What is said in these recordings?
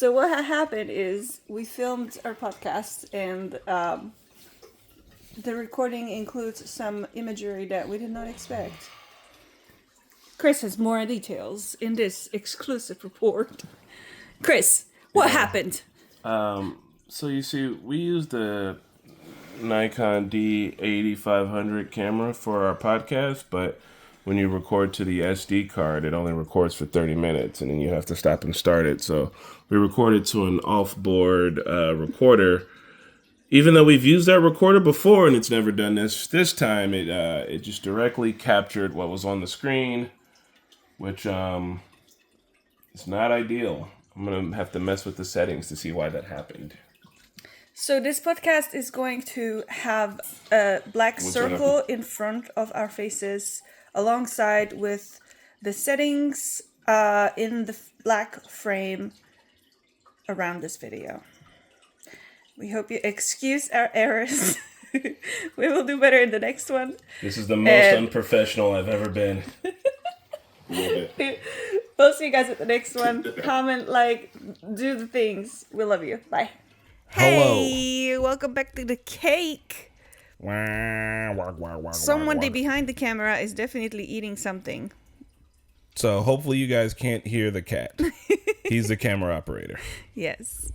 So what happened is we filmed our podcast, and the recording includes some imagery that we did not expect. Chris has more details in this exclusive report. Chris, what happened? So you see, we used the Nikon D8500 camera for our podcast, but when you record to the SD card, it only records for 30 minutes, and then you have to stop and start it. So we recorded to an off-board recorder. Even though we've used that recorder before and it's never done this time it just directly captured what was on the screen, which is not ideal. I'm going to have to mess with the settings to see why that happened. So this podcast is going to have a black circle in front of our faces, alongside with the settings in the black frame around this video. We hope you excuse our errors. We will do better in the next one. This is the most unprofessional I've ever been. We'll see you guys at the next one. Comment, like, do the things. We love you. Bye. Hello. Hey, welcome back to the cake. Someone behind the camera is definitely eating something. So hopefully you guys can't hear the cat. He's the camera operator. Yes.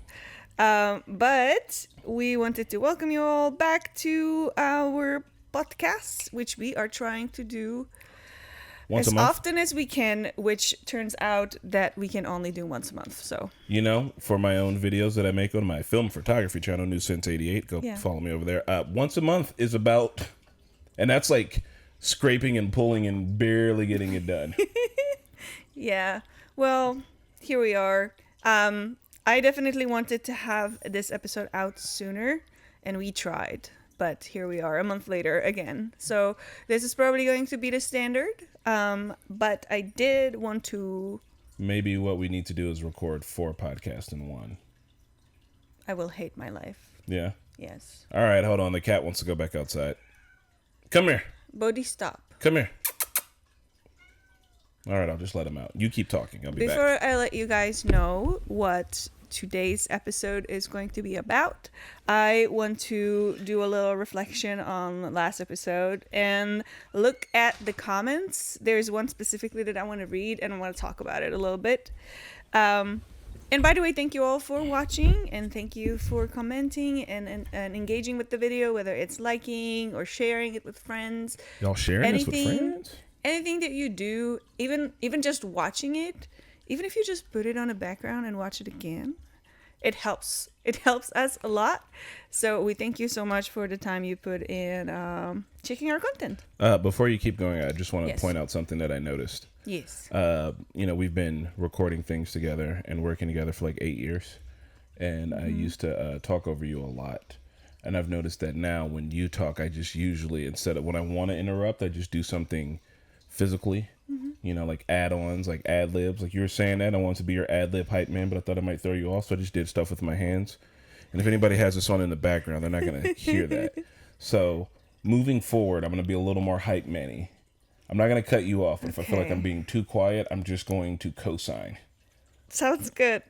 But we wanted to welcome you all back to our podcast, which we are trying to do Once as a month. often as we can, which turns out that we can only do once a month. So, You know, for my own videos that I make on my film photography channel, New Sense 88, go follow me over there. Once a month is about, and that's like scraping and pulling and barely getting it done. yeah. Well, here we are. I definitely wanted to have this episode out sooner, and we tried. But here we are, a month later again. So this is probably going to be the standard. But I did want to... Maybe what we need to do is record 4 podcasts in one. I will hate my life. Yeah? Yes. All right, hold on. The cat wants to go back outside. Come here. Bodhi, stop. Come here. All right, I'll just let him out. You keep talking. I'll be back. Before I let you guys know what today's episode is going to be about, I want to do a little reflection on last episode and look at the comments. There's one specifically that I want to read, and I want to talk about it a little bit. And by the way, thank you all for watching, and thank you for commenting and engaging with the video, whether it's liking or sharing it with friends. Y'all sharing this with friends? Anything that you do, even just watching it, even if you just put it on a background and watch it again, it helps. It helps us a lot. So we thank you so much for the time you put in checking our content. Before you keep going, I just want to point out something that I noticed. Yes. We've been recording things together and working together for like 8 years. And I used to talk over you a lot. And I've noticed that now when you talk, I just usually, instead of when I want to interrupt, I just do something physically. Like add-ons, like ad-libs. Like you were saying that, I wanted to be your ad-lib hype man, but I thought I might throw you off, so I just did stuff with my hands. And if anybody has this on in the background, they're not going to hear that. So moving forward, I'm going to be a little more hype man-y. I'm not going to cut you off. If I feel like I'm being too quiet, I'm just going to co-sign. Sounds good.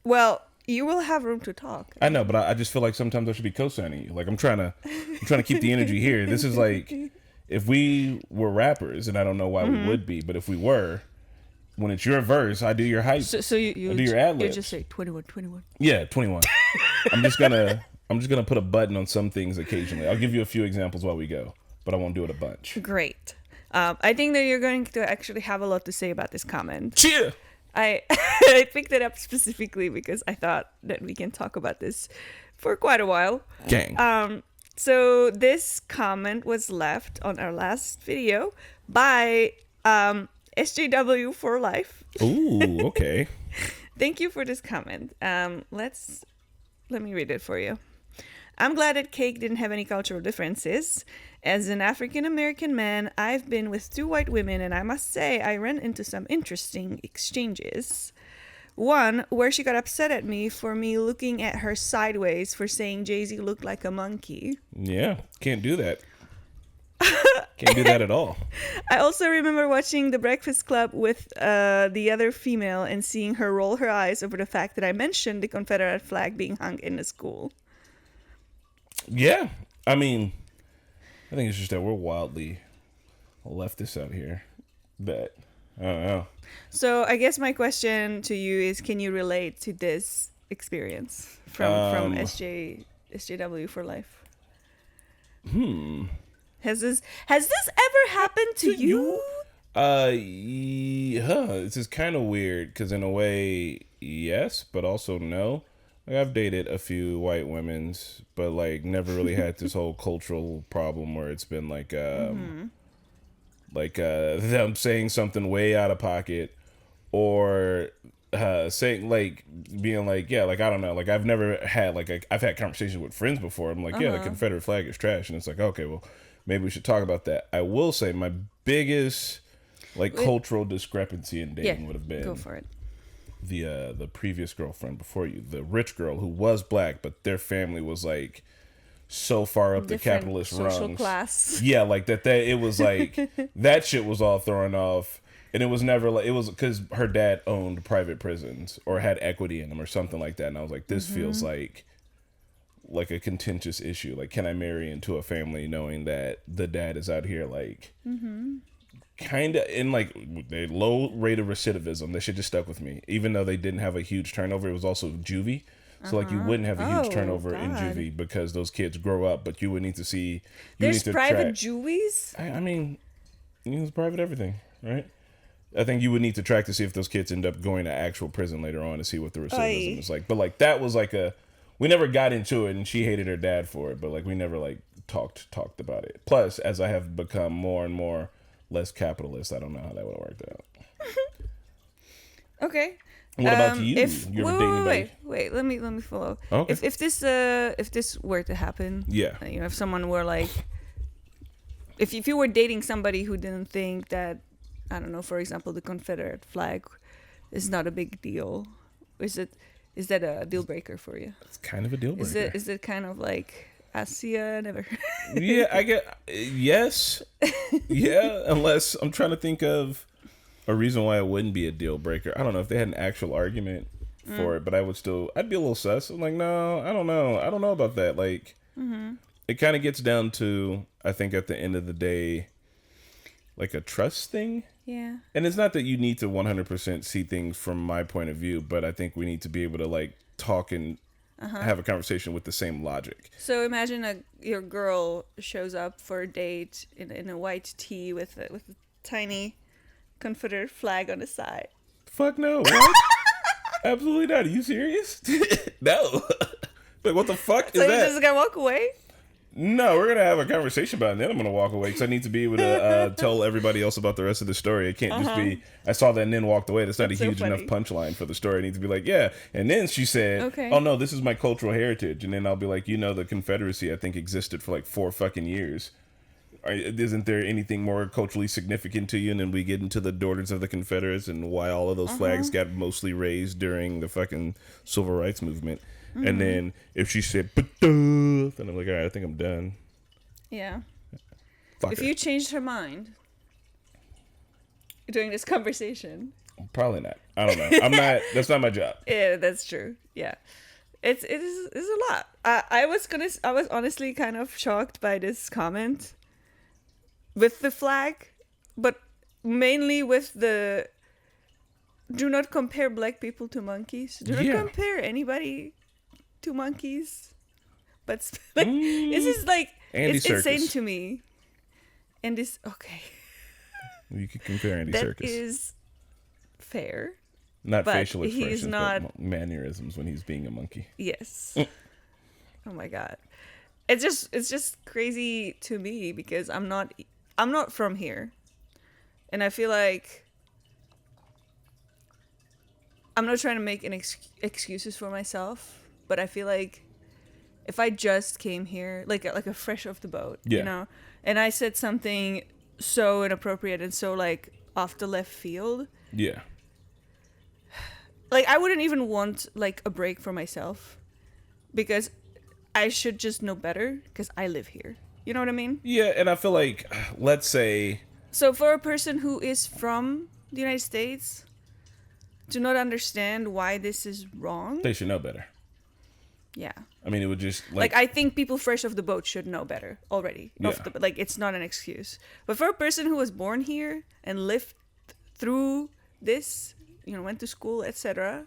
Well, you will have room to talk. I know, but I just feel like sometimes I should be co-signing you. Like I'm trying to keep the energy here. This is like, if we were rappers, and I don't know why we would be, but if we were, when it's your verse, I do your hype. So you do your ad libs. You just say 21. Yeah, 21. I'm just gonna put a button on some things occasionally. I'll give you a few examples while we go, but I won't do it a bunch. Great. I think that you're going to actually have a lot to say about this comment. Cheer. I picked it up specifically because I thought that we can talk about this for quite a while. Gang. So this comment was left on our last video by SJW for life. Ooh, okay. Thank you for this comment. Let me read it for you. I'm glad that C.A.K.E didn't have any cultural differences. As an African American man, I've been with 2 white women, and I must say I ran into some interesting exchanges. One, where she got upset at me for me looking at her sideways for saying Jay-Z looked like a monkey. Yeah, can't do that. Can't do that at all. I also remember watching The Breakfast Club with the other female and seeing her roll her eyes over the fact that I mentioned the Confederate flag being hung in the school. Yeah. I mean, I think it's just that we're wildly leftist out here. But, I don't know. So I guess my question to you is, can you relate to this experience from SJW for life? Has this ever happened to you? Yeah, this is kind of weird because in a way, yes, but also no. Like, I've dated a few white women's, but like never really had this whole cultural problem where it's been like, them saying something way out of pocket, or saying like being like, yeah, like I don't know, like I've never had like I've had conversations with friends before. I'm like, yeah, the Confederate flag is trash, and it's like, okay, well, maybe we should talk about that. I will say my biggest like cultural discrepancy in dating would have been, go for it, the previous girlfriend before you, the rich girl who was black, but their family was like so far up the capitalist social rungs. class. Yeah, like that it was like that shit was all thrown off. And it was never like, it was because her dad owned private prisons or had equity in them or something like that. And I was like, this feels like a contentious issue. Like, can I marry into a family knowing that the dad is out here like kind of in like a low rate of recidivism? That shit just stuck with me. Even though they didn't have a huge turnover, it was also juvie. So like you wouldn't have a huge turnover in juvie because those kids grow up, but you would need to see. There's private juvies? I mean, it's private everything, right? I think you would need to track to see if those kids end up going to actual prison later on to see what the recidivism is like. But like that was like we never got into it, and she hated her dad for it, but like we never like talked about it. Plus, as I have become more and more less capitalist, I don't know how that would have worked out. Okay. What about you? You ever dating anybody? Wait, let me follow. Okay. If this were to happen, yeah, you know, if someone were like, if you were dating somebody who didn't think that, I don't know, for example, the Confederate flag is not a big deal, is that a deal breaker for you? It's kind of a deal breaker. Is it kind of like, I see ya, never? Yeah, I get yes, yeah. Unless I'm trying to think of a reason why it wouldn't be a deal breaker. I don't know if they had an actual argument for it, but I'd be a little sus. I'm like, no, I don't know about that. Like, it kind of gets down to, I think at the end of the day, like a trust thing. Yeah. And it's not that you need to 100% see things from my point of view, but I think we need to be able to like talk and have a conversation with the same logic. So imagine your girl shows up for a date in a white tee with a tiny Confederate flag on the side. Fuck no. What? Absolutely not. Are you serious? No. Like, what the fuck is that? So you're just gonna walk away? No, we're gonna have a conversation about it, and then I'm gonna walk away because I need to be able to tell everybody else about the rest of the story. It can't just be, I saw that and then walked away. That's not a huge enough punchline for the story. I need to be like, yeah. And then she said, okay, oh no, this is my cultural heritage. And then I'll be like, the Confederacy, I think, existed for like 4 fucking years. Isn't there anything more culturally significant to you? And then we get into the Daughters of the Confederates and why all of those flags got mostly raised during the fucking Civil Rights Movement. And then if she said, then I'm like, all right, I think I'm done. Yeah. Fuck if her. you changed her mind during this conversation. Probably not. I don't know. I'm not, that's not my job. Yeah, that's true. Yeah. It's a lot. I was honestly kind of shocked by this comment with the flag, but mainly with the do not compare black people to monkeys. Do not compare anybody to monkeys. But like, this is like, Andy it's Serkis. insane to me. And this, okay. You could compare Andy Serkis. That is fair. Not but facial expressions, he's not, but mannerisms when he's being a monkey. Yes. Oh my God. It's just crazy to me because I'm not from here. And I feel like I'm not trying to make excuses for myself, but I feel like if I just came here, like a fresh off the boat, you know, and I said something so inappropriate and so like off the left field. Yeah. Like I wouldn't even want like a break for myself because I should just know better because I live here, You know what I mean? Yeah, and I feel like, let's say, So for a person who is from the United States to not understand why this is wrong, they should know better. yeah. I mean, it would just Like I think people fresh off the boat should know better already. Yeah. Like it's not an excuse. But for a person who was born here and lived through this, went to school, etc.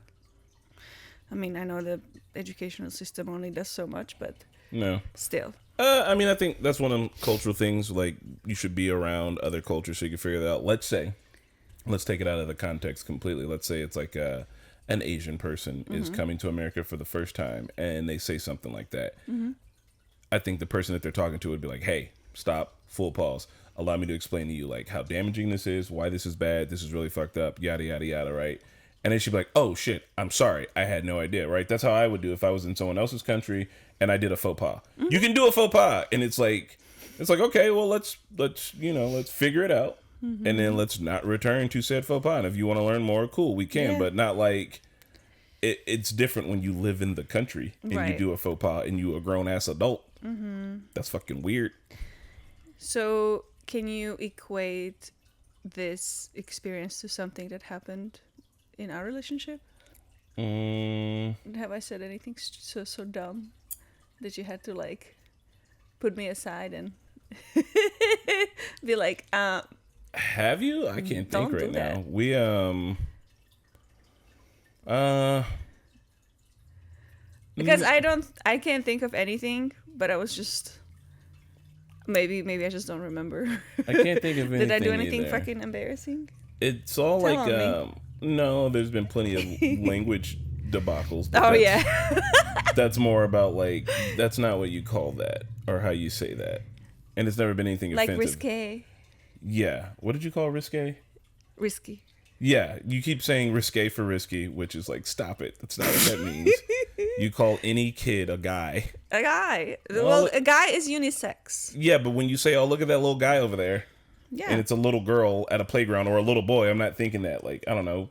I mean, I know the educational system only does so much, but no. still. I mean, I think that's one of them cultural things. Like, you should be around other cultures so you can figure that out. Let's take it out of the context completely. Let's say it's like an Asian person is coming to America for the first time, and they say something like that. I think the person that they're talking to would be like, "Hey, stop, full pause. Allow me to explain to you like how damaging this is, why this is bad, this is really fucked up, yada yada yada, right?" And then she'd be like, "Oh shit, I'm sorry, I had no idea," right? That's how I would do if I was in someone else's country and I did a faux pas. You can do a faux pas, and it's like, okay, well, let's figure it out, and then let's not return to said faux pas. And if you want to learn more, cool, we can, but not like it's different when you live in the country and you do a faux pas and you a grown ass adult. That's fucking weird. So, can you equate this experience to something that happened in our relationship? Have I said anything so dumb that you had to like put me aside and be like, have you? I can't think right now. That. We because I can't think of anything, but I was just maybe I just don't remember. I can't think of anything. Did I do anything either. fucking embarrassing? It's all Tell like no, there's been plenty of language debacles. Oh yeah. That's more about like that's not what you call that or how you say that. And it's never been anything like offensive. risque. Yeah. What did you call risque? Risky. Yeah, you keep saying risque for risky, which is like, stop it. That's not what that means. You call any kid a guy. A guy. Well, a guy is unisex. Yeah, but when you say, oh, look at that little guy over there. Yeah. And it's a little girl at a playground or a little boy, I'm not thinking that. Like, I don't know.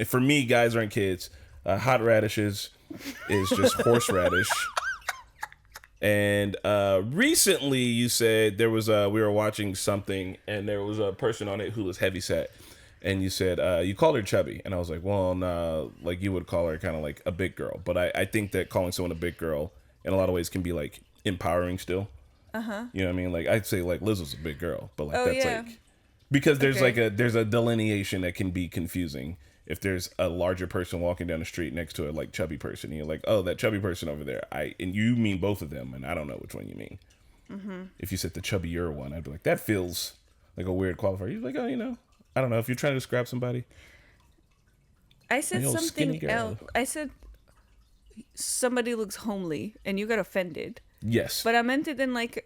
For me, guys aren't kids. Hot radishes is just horseradish. And recently you said there was we were watching something and there was a person on it who was heavyset. And you said, you called her chubby. And I was like, well, no, like you would call her kind of like a big girl. But I think that calling someone a big girl in a lot of ways can be like empowering still. Uh-huh. You know what I mean? Like I'd say like Liz was a big girl, but like like, because there's there's a delineation that can be confusing. If there's a larger person walking down the street next to a like chubby person, and you're like, oh, that chubby person over there. And you mean both of them. And I don't know which one you mean. Mm-hmm. If you said the chubbier one, I'd be like, that feels like a weird qualifier. You're like, oh, I don't know. If you're trying to describe somebody. I said something else. I said somebody looks homely, and you got offended. Yes. But I meant it in like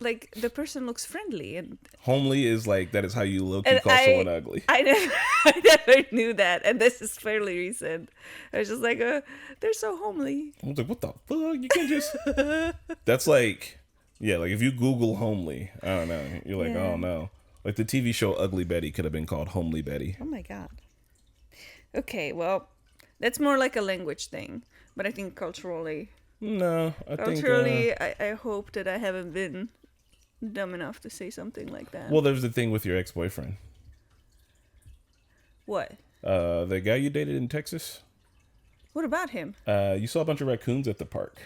the person looks friendly and homely is like that is how you look. You call someone ugly. I never knew that, and this is fairly recent. I was just like, they're so homely. I was like, what the fuck? You can't just. That's like, yeah, like if you Google homely, I don't know. You're like, oh no. Like the TV show Ugly Betty could have been called Homely Betty. Oh my god. Okay, well, that's more like a language thing, but I think culturally. No, I hope that I haven't been dumb enough to say something like that. Well, there's the thing with your ex-boyfriend. What? The guy you dated in Texas. What about him? You saw a bunch of raccoons at the park.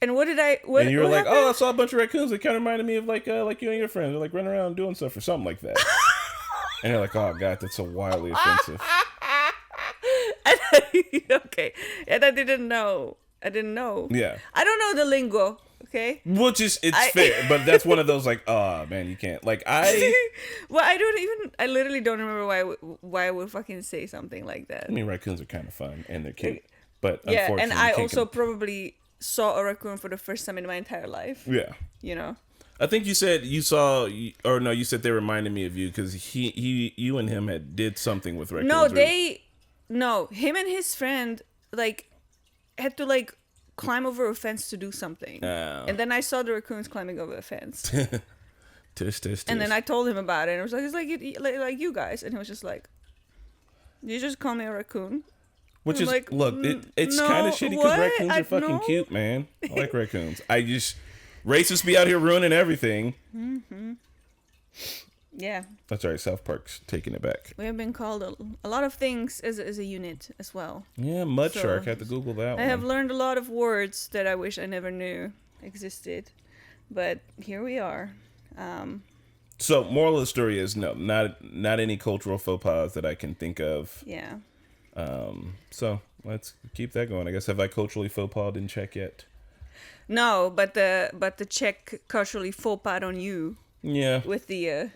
And what did I? And you were like, happened? "Oh, I saw a bunch of raccoons. It kind of reminded me of like you and your friends. They're like running around doing stuff or something like that." And you're like, "Oh God, that's so wildly offensive." Okay, and I didn't know. Yeah. I don't know the lingo. Okay. Which is fair, but that's one of those like, oh man, you can't like I. Well, I literally don't remember why I would fucking say something like that. I mean, raccoons are kind of fun and they're cute, but yeah, unfortunately, and I also probably saw a raccoon for the first time in my entire life. Yeah. You know. I think you said you saw, or no, you said they reminded me of you because you and him did something with raccoons. No, him and his friend like had to like climb over a fence to do something, and then I saw the raccoons climbing over the fence. And then I told him about it, and I was like, "It's like you guys," and he was just like, "You just call me a raccoon." Which I'm is, like, look, it's no, kind of shitty because what? raccoons are fucking No. cute, man. I like raccoons. Racists be out here ruining everything. Yeah, That's right, South Park's taking it back. we have been called a lot of things as a unit as well. Yeah, mud So, shark. Had to Google that I one. have learned a lot of words that I wish I never knew existed, but here we are. So, moral of the story is no, not any cultural faux pas that I can think of. Yeah. So let's keep that going. I guess, have I culturally faux pas in Czech yet? No, but the Czech culturally faux pas on you Yeah, with the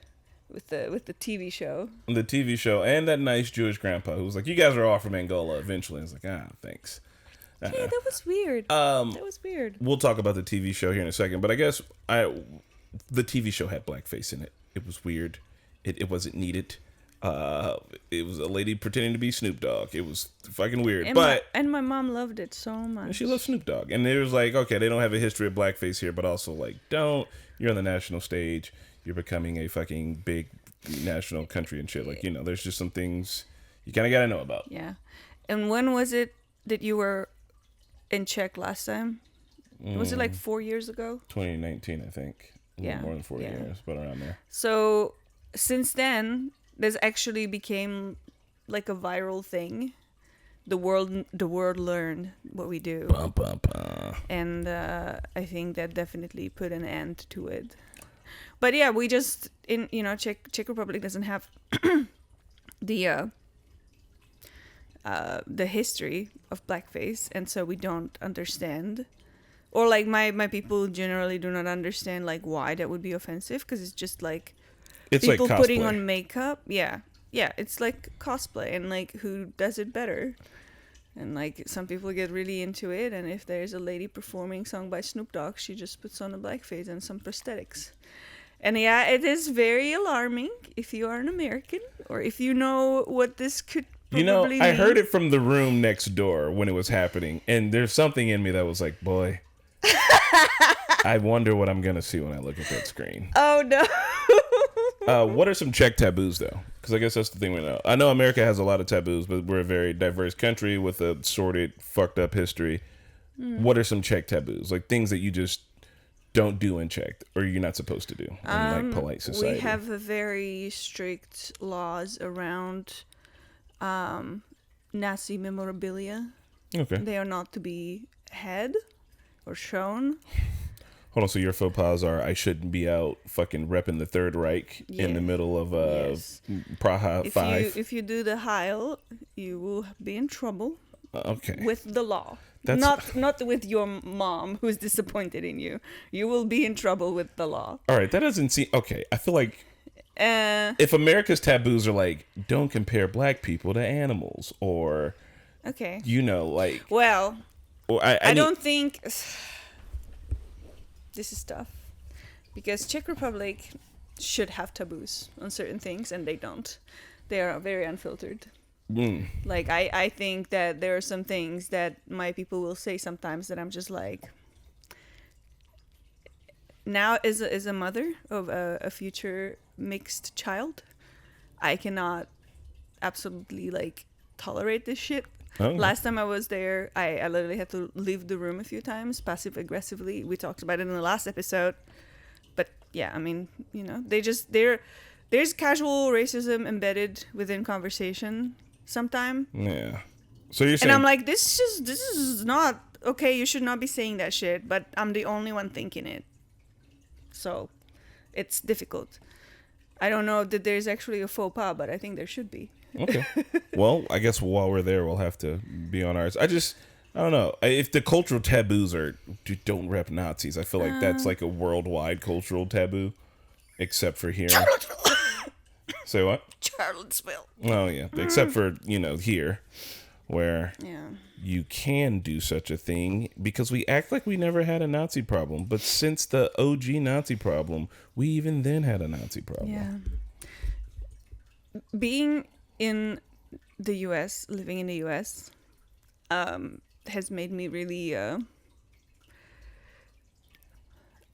TV show. the TV show and that nice Jewish grandpa who was like, "You guys are all from Angola." Eventually, I was like, thanks. Yeah, that was weird. Um, That was weird. We'll talk about the TV show here in a second, but I guess the TV show had blackface in it. It was weird. It wasn't needed. It was a lady pretending to be Snoop Dogg. It was fucking weird. And my mom loved it so much. She loves Snoop Dogg. And it was like, okay, they don't have a history of blackface here, but also like, you're on the national stage. You're becoming a fucking big national country and shit. Like, there's just some things you kind of got to know about. Yeah. And when was it that you were in Czech last time? Was it like 4 years ago? 2019, I think. A little more than 4 years, but around there. So since then, this actually became like a viral thing. The world learned what we do, and I think that definitely put an end to it. But yeah, we just Czech Republic doesn't have the history of blackface, and so we don't understand. Or like my people generally do not understand like why that would be offensive, because it's just like people like putting cosplay. on makeup. Yeah, it's like cosplay, and like who does it better? And like some people get really into it, and if there's a lady performing song by Snoop Dogg, she just puts on a blackface and some prosthetics. And yeah, it is very alarming if you are an American or if you know what this could probably I mean. heard it from the room next door when it was happening, and there's something in me that was like, boy, I wonder what I'm gonna see when I look at that screen. Oh no. What are some Czech taboos though? Because I guess that's the thing we know. I know America has a lot of taboos, but we're a very diverse country with a sordid, fucked up history. What are some Czech taboos? Like things that you just don't do in Czech, or you're not supposed to do in like polite society? We have a very strict laws around Nazi memorabilia. Okay. They are not to be had or shown. Hold on, so your faux pas are I shouldn't be out fucking repping the Third Reich in the middle of Yes. Praha 5. If you do the Heil, you will be in trouble Okay. with the law. That's- Not with your mom who's disappointed in you. You will be in trouble with the law. All right, that doesn't seem... Okay, I feel like if America's taboos are like, don't compare black people to animals, or, Okay. like... Well, Or I don't think... This is tough. Because Czech Republic should have taboos on certain things, and they don't. They are very unfiltered. Like, I think that there are some things that my people will say sometimes that I'm just like... Now, as a mother of a future mixed child, I cannot absolutely, like, tolerate this shit. Oh. Last time I was there, I literally had to leave the room a few times, passive-aggressively. We talked about it in the last episode. But, yeah, I mean, there's casual racism embedded within conversation sometime. Yeah. So you're saying... And I'm like, this is not... Okay, you should not be saying that shit, but I'm the only one thinking it. So, it's difficult. I don't know that there's actually a faux pas, but I think there should be. Okay. Well, I guess while we're there, we'll have to be on ours. I don't know. If the cultural taboos are don't rep Nazis, I feel like that's like a worldwide cultural taboo, except for here. Charlottesville. Say what? Charlottesville. Oh, yeah. Except for, here, where Yeah. you can do such a thing because we act like we never had a Nazi problem. But since the OG Nazi problem, we even then had a Nazi problem. Yeah. Being in the U.S., living in the U.S., has made me really, I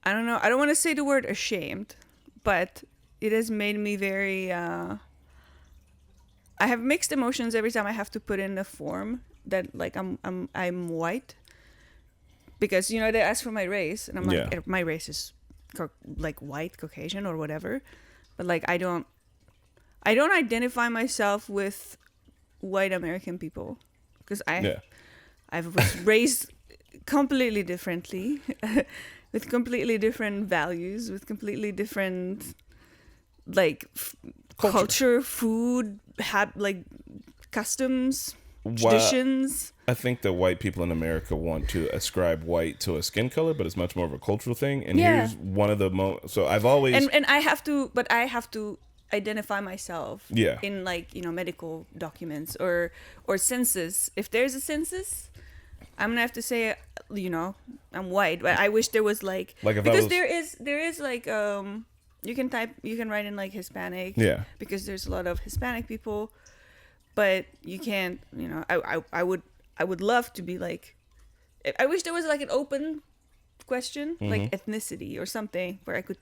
don't know, I don't want to say the word ashamed, but it has made me very, I have mixed emotions every time I have to put in a form that like I'm white, because you know they ask for my race, and I'm like, Yeah. my race is like white Caucasian or whatever, but like I don't identify myself with white American people, because Yeah. I was raised completely differently, with completely different values, with completely different like culture, food, like customs, traditions. I think that white people in America want to ascribe white to a skin color, but it's much more of a cultural thing. And Yeah. here's one of the so I've always And I have to identify myself Yeah. in like, you know, medical documents or census. If there's a census, I'm gonna have to say, you know, I'm white. But I wish there was like Like if I because was- there is like you can write in like Hispanic, Yeah. because there's a lot of Hispanic people, but you can't, you know, I would love to be like, I wish there was like an open question, like ethnicity or something, where I could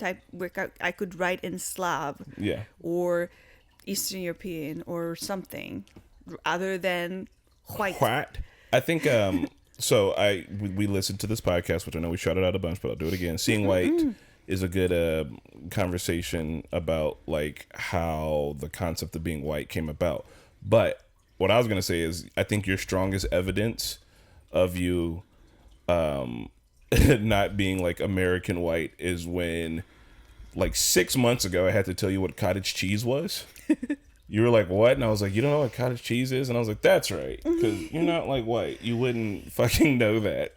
I could write in Slav Yeah. or Eastern European or something other than white. White. I think so we listened to this podcast, which I know we shouted out a bunch, but I'll do it again. Seeing White is a good conversation about like how the concept of being white came about. But what I was gonna say is I think your strongest evidence of you not being like American white is when like 6 months ago I had to tell you what cottage cheese was. You were like, what? And I was like, you don't know what cottage cheese is? And I was like, that's right, because you're not like white, you wouldn't fucking know that.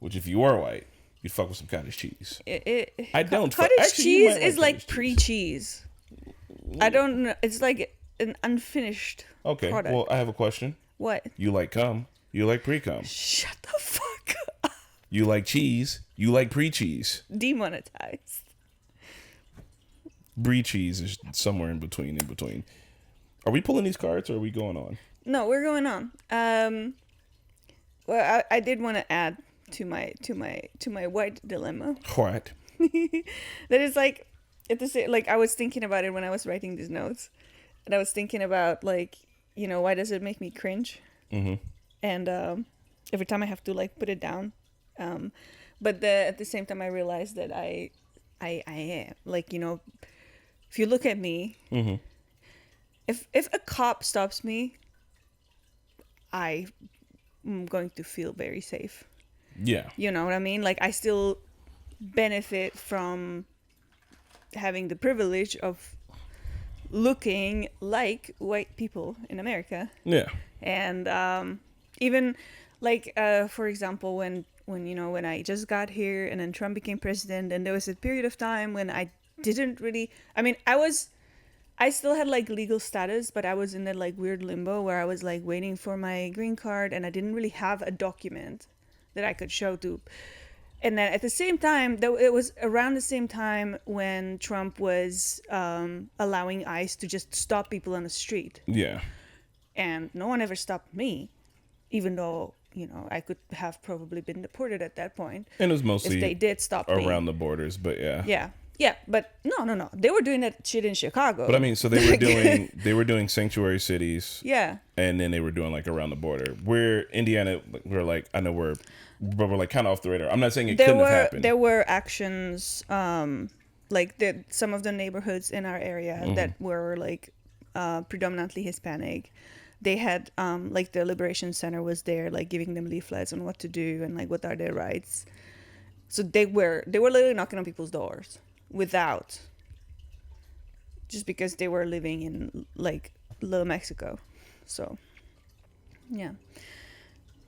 Which if you were white, you'd fuck with some cottage cheese. I don't. Cottage Actually, you cheese might is like cottage cheese. pre-cheese. I don't know. It's like an unfinished Okay, product. well, I have a question. What? You like cum, you like pre-cum. Shut the fuck up. You like cheese, you like pre-cheese. Demonetized. Brie cheese is somewhere in between. Are we pulling these cards or are we going on? No, we're going on. Well, I did want to add to my white dilemma. What? That is like, like I was thinking about it when I was writing these notes, and I was thinking about like, you know, why does it make me cringe? Mm-hmm. And every time I have to like put it down, but at the same time I realized that I am like, you know, if you look at me, Mm-hmm. if a cop stops me, I'm going to feel very safe. Yeah. You know what I mean? Like I still benefit from having the privilege of looking like white people in America. Yeah. And even like for example, when you know, when I just got here and then Trump became president, and there was a period of time when I didn't really, I mean, I still had like legal status, but I was in that like weird limbo where I was like waiting for my green card, and I didn't really have a document that I could show to. And then at the same time, though, it was around the same time when Trump was allowing ICE to just stop people on the street. Yeah. And no one ever stopped me, even though, you know, I could have probably been deported at that point. And it was mostly if they did stop me. around the borders, but yeah. Yeah, but no. They were doing that shit in Chicago. But I mean, so they were doing sanctuary cities. Yeah. And then they were doing like around the border. We're Indiana. We're like, I know we're like kind of off the radar. I'm not saying it couldn't have happened. There were actions, like some of the neighborhoods in our area that were like predominantly Hispanic. They had like the Liberation Center was there, like giving them leaflets on what to do and like what are their rights. So they were literally knocking on people's doors without, just because they were living in like Little Mexico. So yeah,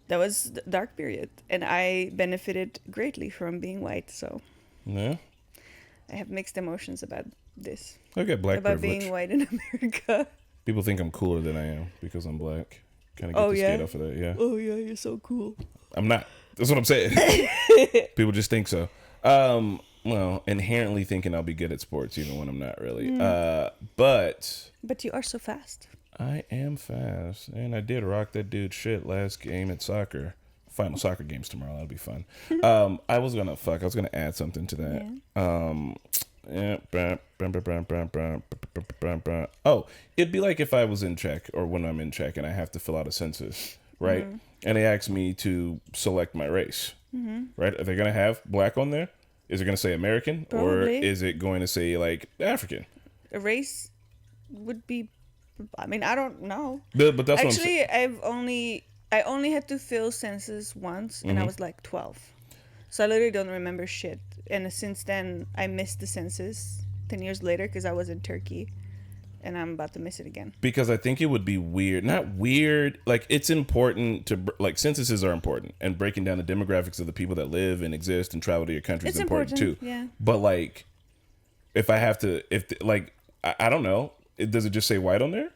that was the dark period, and I benefited greatly from being white. So Yeah. I have mixed emotions about this, I got black about privilege. being white in America. People think I'm cooler than I am because I'm black. Kind of get Oh, the yeah? skate off of that. Yeah. Oh yeah, you're so cool. I'm not. That's what I'm saying. People just think so. Well, inherently thinking I'll be good at sports even when I'm not really. But But you are so fast. I am fast, and I did rock that dude's shit last game at soccer. Final soccer games tomorrow. That'll be fun. I was gonna add something to that. Oh, it'd be like if I was in Czech, or when I'm in Czech and I have to fill out a census, right? And they ask me to select my race, right? Are they going to have black on there? Is it going to say American? Or Probably. is it going to say like African? A race would be. I mean, I don't know. But that's what I'm saying. Actually, I only had to fill census once, and I was like 12, so I literally don't remember shit. And since then, I missed the census 10 years later because I was in Turkey, and I'm about to miss it again. Because I think it would be weird. Not weird. Like, it's important to, like, censuses are important. And breaking down the demographics of the people that live and exist and travel to your country is important too. Yeah. But, like, if I have to, I don't know. Does it just say white on there?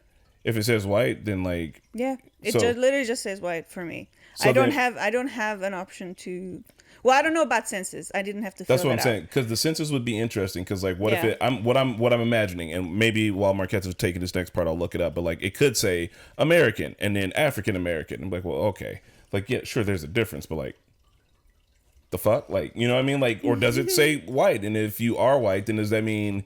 If it says white, then, like. Yeah. It So- literally just says white for me. So I don't then- have an option to. Well, I don't know about census. I didn't have to. That's fill what I'm that saying. out. Because the census would be interesting. Because, like, what if Yeah. it? What I'm imagining, and maybe while Marquette's is taking this next part, I'll look it up. But like, it could say American and then African American. I'm like, well, okay, like, yeah, sure, there's a difference, but like, the fuck, like, you know what I mean? Like, or does it say white? And if you are white, then does that mean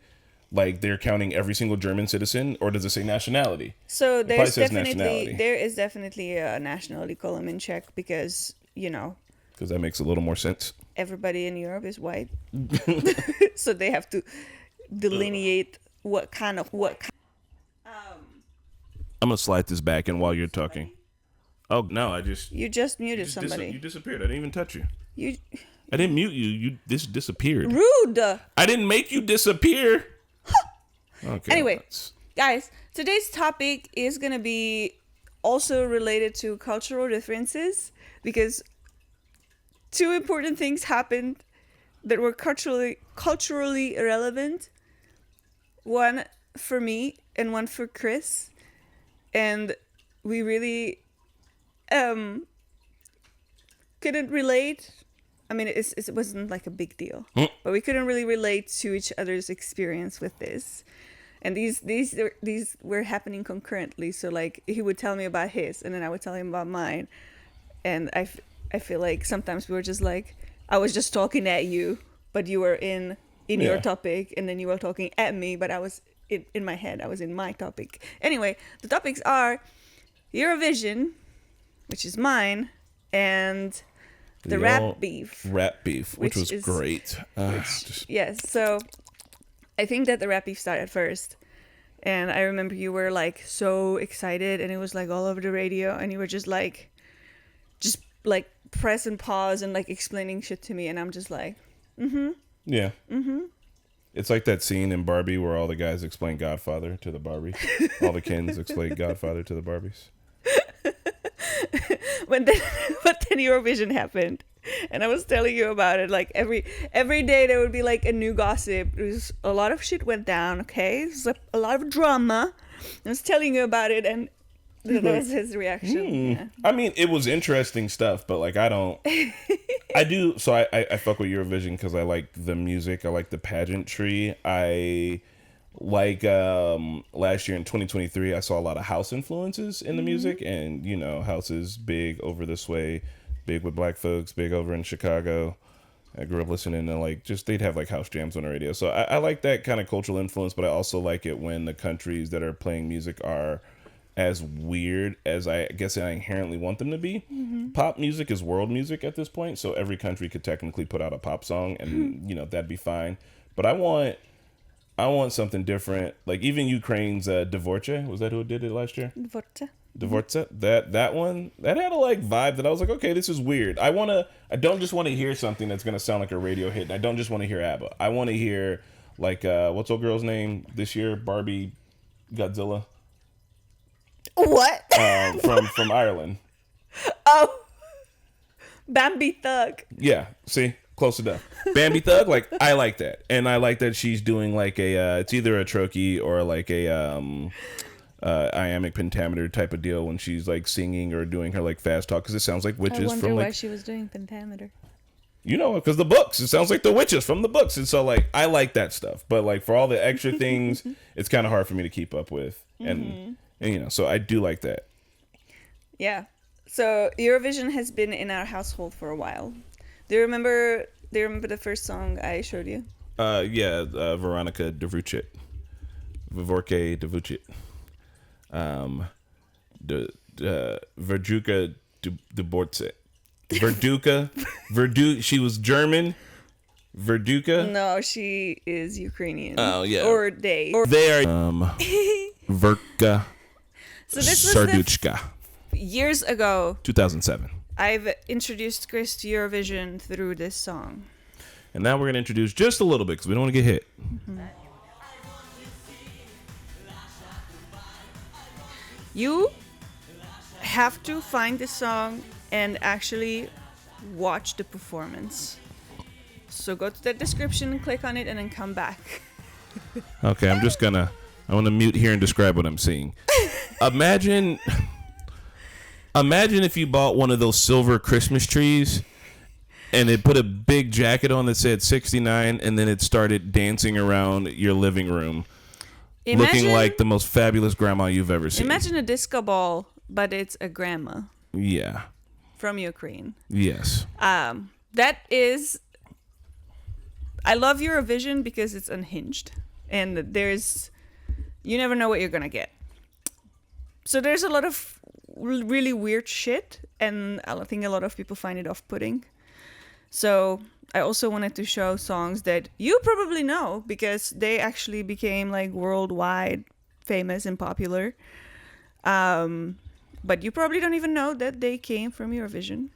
like they're counting every single German citizen, or does it say nationality? So probably says nationality. there is definitely a nationality column in Czech because Because that makes a little more sense. everybody in Europe is white, so they have to delineate what kind. I'm gonna slide this back in while you're talking. Oh no, I just You just muted somebody. you disappeared. I didn't even touch you. You I didn't mute you. You disappeared. rude. I didn't make you disappear. Okay. Anyway. let's- Guys, today's topic is gonna be also related to cultural differences because two important things happened that were culturally irrelevant. One for me and one for Chris, and we really couldn't relate. I mean, it wasn't like a big deal, but we couldn't really relate to each other's experience with this. And these were happening concurrently. So like he would tell me about his, and then I would tell him about mine. And I feel like sometimes we were just like, I was just talking at you, but you were in your Yeah. topic, and then you were talking at me, but I was in my head, I was in my topic. Anyway, the topics are Eurovision, which is mine, and the old rap beef. Rap beef, which Which was is- great. Yes, so I think that the rap beef started first. And I remember you were like so excited, and it was like all over the radio, and you were just like press and pause and like explaining shit to me, and I'm just like, Yeah. It's like that scene in Barbie where all the guys explain Godfather to the Barbies. All the Kens explain Godfather to the Barbies. but then Eurovision happened, and I was telling you about it. Like every day there would be like a new gossip. It was a lot of shit went down. Okay, it was a lot of drama. I was telling you about it, and that was his reaction. Yeah. I mean, it was interesting stuff, but like, I do. So I fuck with Eurovision because I like the music. I like the pageantry. I like last year in 2023, I saw a lot of house influences in the music, and house is big over this way, big with black folks, big over in Chicago. I grew up listening to like they'd have like house jams on the radio. So I like that kind of cultural influence, but I also like it when the countries that are playing music are as weird as I guess I inherently want them to be. Pop music is world music at this point, so every country could technically put out a pop song, and that'd be fine. But I want something different. Like even Ukraine's Dvorce, was that who did it last year? Dvorce, that one that had a like vibe that I was like, okay, this is weird. I don't just want to hear something that's gonna sound like a radio hit. I don't just want to hear ABBA. I want to hear like what's old girl's name this year? Barbie Godzilla. What? From Ireland. Oh, Bambi Thug. Yeah, see, close enough. Bambi Thug, like I like that, and I like that she's doing like a it's either a trochee or like a iambic pentameter type of deal when she's like singing or doing her like fast talk, because it sounds like I witches wonder from why like she was doing pentameter. because the books, it sounds like the witches from the books, and so like I like that stuff, but like for all the extra things, it's kind of hard for me to keep up with, and so I do like that. Yeah. So Eurovision has been in our household for a while. Do you remember the first song I showed you? Veronica Devucit. Vivorke Devucit. Verjuka Dubordse. Verduka. She was German. Verduka. No, she is Ukrainian. Oh, yeah. Or they. They are Verka So this was Sarduchka. years ago. 2007. I've introduced Chris to Eurovision through this song. And now we're going to introduce just a little bit because we don't want to get hit. Mm-hmm. You have to find the song and actually watch the performance. So go to the description, click on it, and then come back. Okay, I want to mute here and describe what I'm seeing. Imagine if you bought one of those silver Christmas trees and it put a big jacket on that said 69 and then it started dancing around your living room. Looking like the most fabulous grandma you've ever seen. Imagine a disco ball, but it's a grandma. Yeah. From Ukraine. Yes. That is... I love Eurovision because it's unhinged. And you never know what you're going to get. So there's a lot of really weird shit. And I think a lot of people find it off-putting. So I also wanted to show songs that you probably know because they actually became like worldwide famous and popular. But you probably don't even know that they came from Eurovision.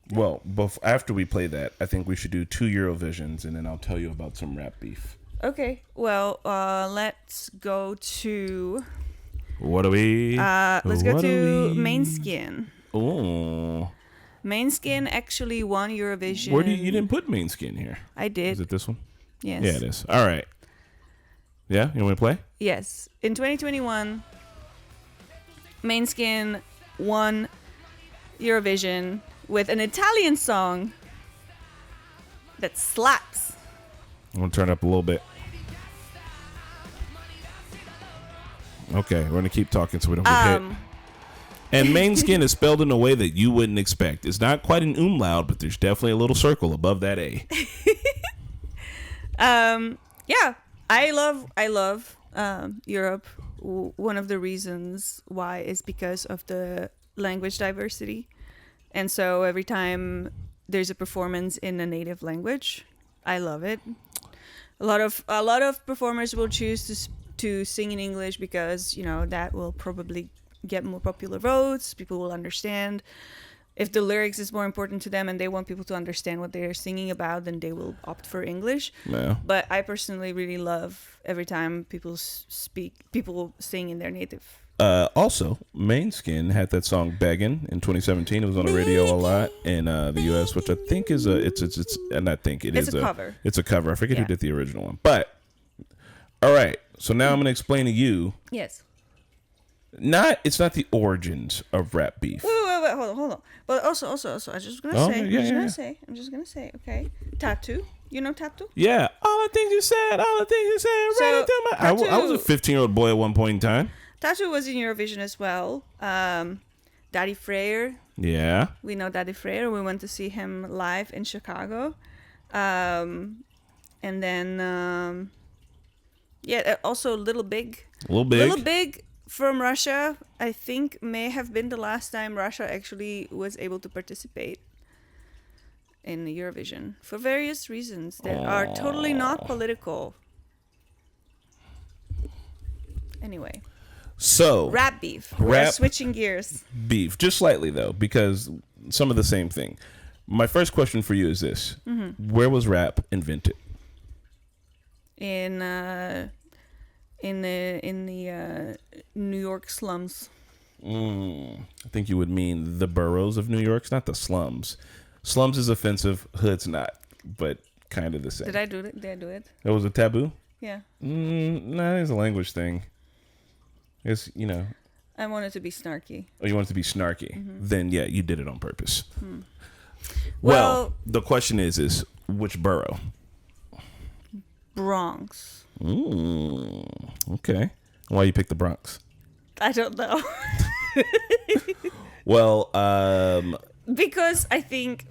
Well, after we play that, I think we should do 2 Eurovisions and then I'll tell you about some rap beef. Okay, well, let's go to... What are we? Let's go to Måneskin. Oh. Måneskin actually won Eurovision. Where you didn't put Måneskin here? I did. Is it this one? Yes. Yeah, it is. All right. Yeah, you want to play? Yes. In 2021, Måneskin won Eurovision with an Italian song that slaps. I'm going to turn it up a little bit. Okay, we're going to keep talking so we don't get hit. And Måneskin is spelled in a way that you wouldn't expect. It's not quite an umlaut, but there's definitely a little circle above that A. Yeah, I love Europe. One of the reasons why is because of the language diversity. And so every time there's a performance in a native language, I love it. A lot of performers will choose to sing in English because, that will probably get more popular votes. People will understand. If the lyrics is more important to them and they want people to understand what they're singing about, then they will opt for English. Yeah. But I personally really love every time people sing in their native. Also, Måneskin had that song "Beggin" in 2017. It was on the radio a lot in the U.S., which I think is it's a cover. It's a cover. I forget who did the original one. But all right, so now I'm going to explain to you. Yes. It's not the origins of rap beef. Wait, hold on. But also, I'm just gonna say, okay. Tattoo. You know Tattoo? Yeah. All the things you said, right into my... I was a 15-year-old boy at one point in time. Tattoo was in Eurovision as well. Daddy Freyr. Yeah. We know Daddy Freyr. We went to see him live in Chicago. And then, also Little Big. Little Big from Russia, I think, may have been the last time Russia actually was able to participate in the Eurovision for various reasons that are totally not political. Anyway. So rap beef. We're switching gears. Beef, just slightly though, because some of the same thing. My first question for you is this: Where was rap invented? In the New York slums. I think you would mean the boroughs of New York, it's not the slums. Slums is offensive, hood's not, but kind of the same. Did I do it? That was a taboo? Yeah. No, it's a language thing. It's, I wanted to be snarky. Oh, you wanted to be snarky? Then, yeah, you did it on purpose. Well, the question is which borough? Bronx. Okay. Why you pick the Bronx? I don't know. Well, because I think...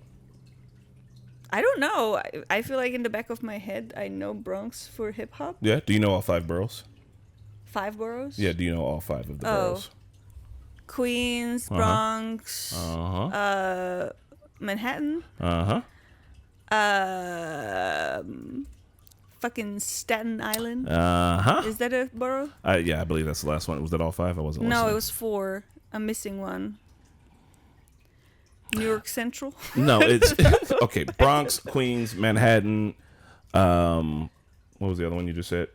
I don't know. I feel like in the back of my head, I know Bronx for hip-hop. Yeah? Do you know all 5 boroughs? 5 boroughs? Yeah, do you know all 5 of the boroughs? Queens, Bronx, Manhattan, fucking Staten Island. Is that a borough? Yeah, I believe that's the last one. Was that all 5? I wasn't listening. No, it was 4. I'm missing one. New York Central. No, it's okay. Bronx, Queens, Manhattan. What was the other one you just said?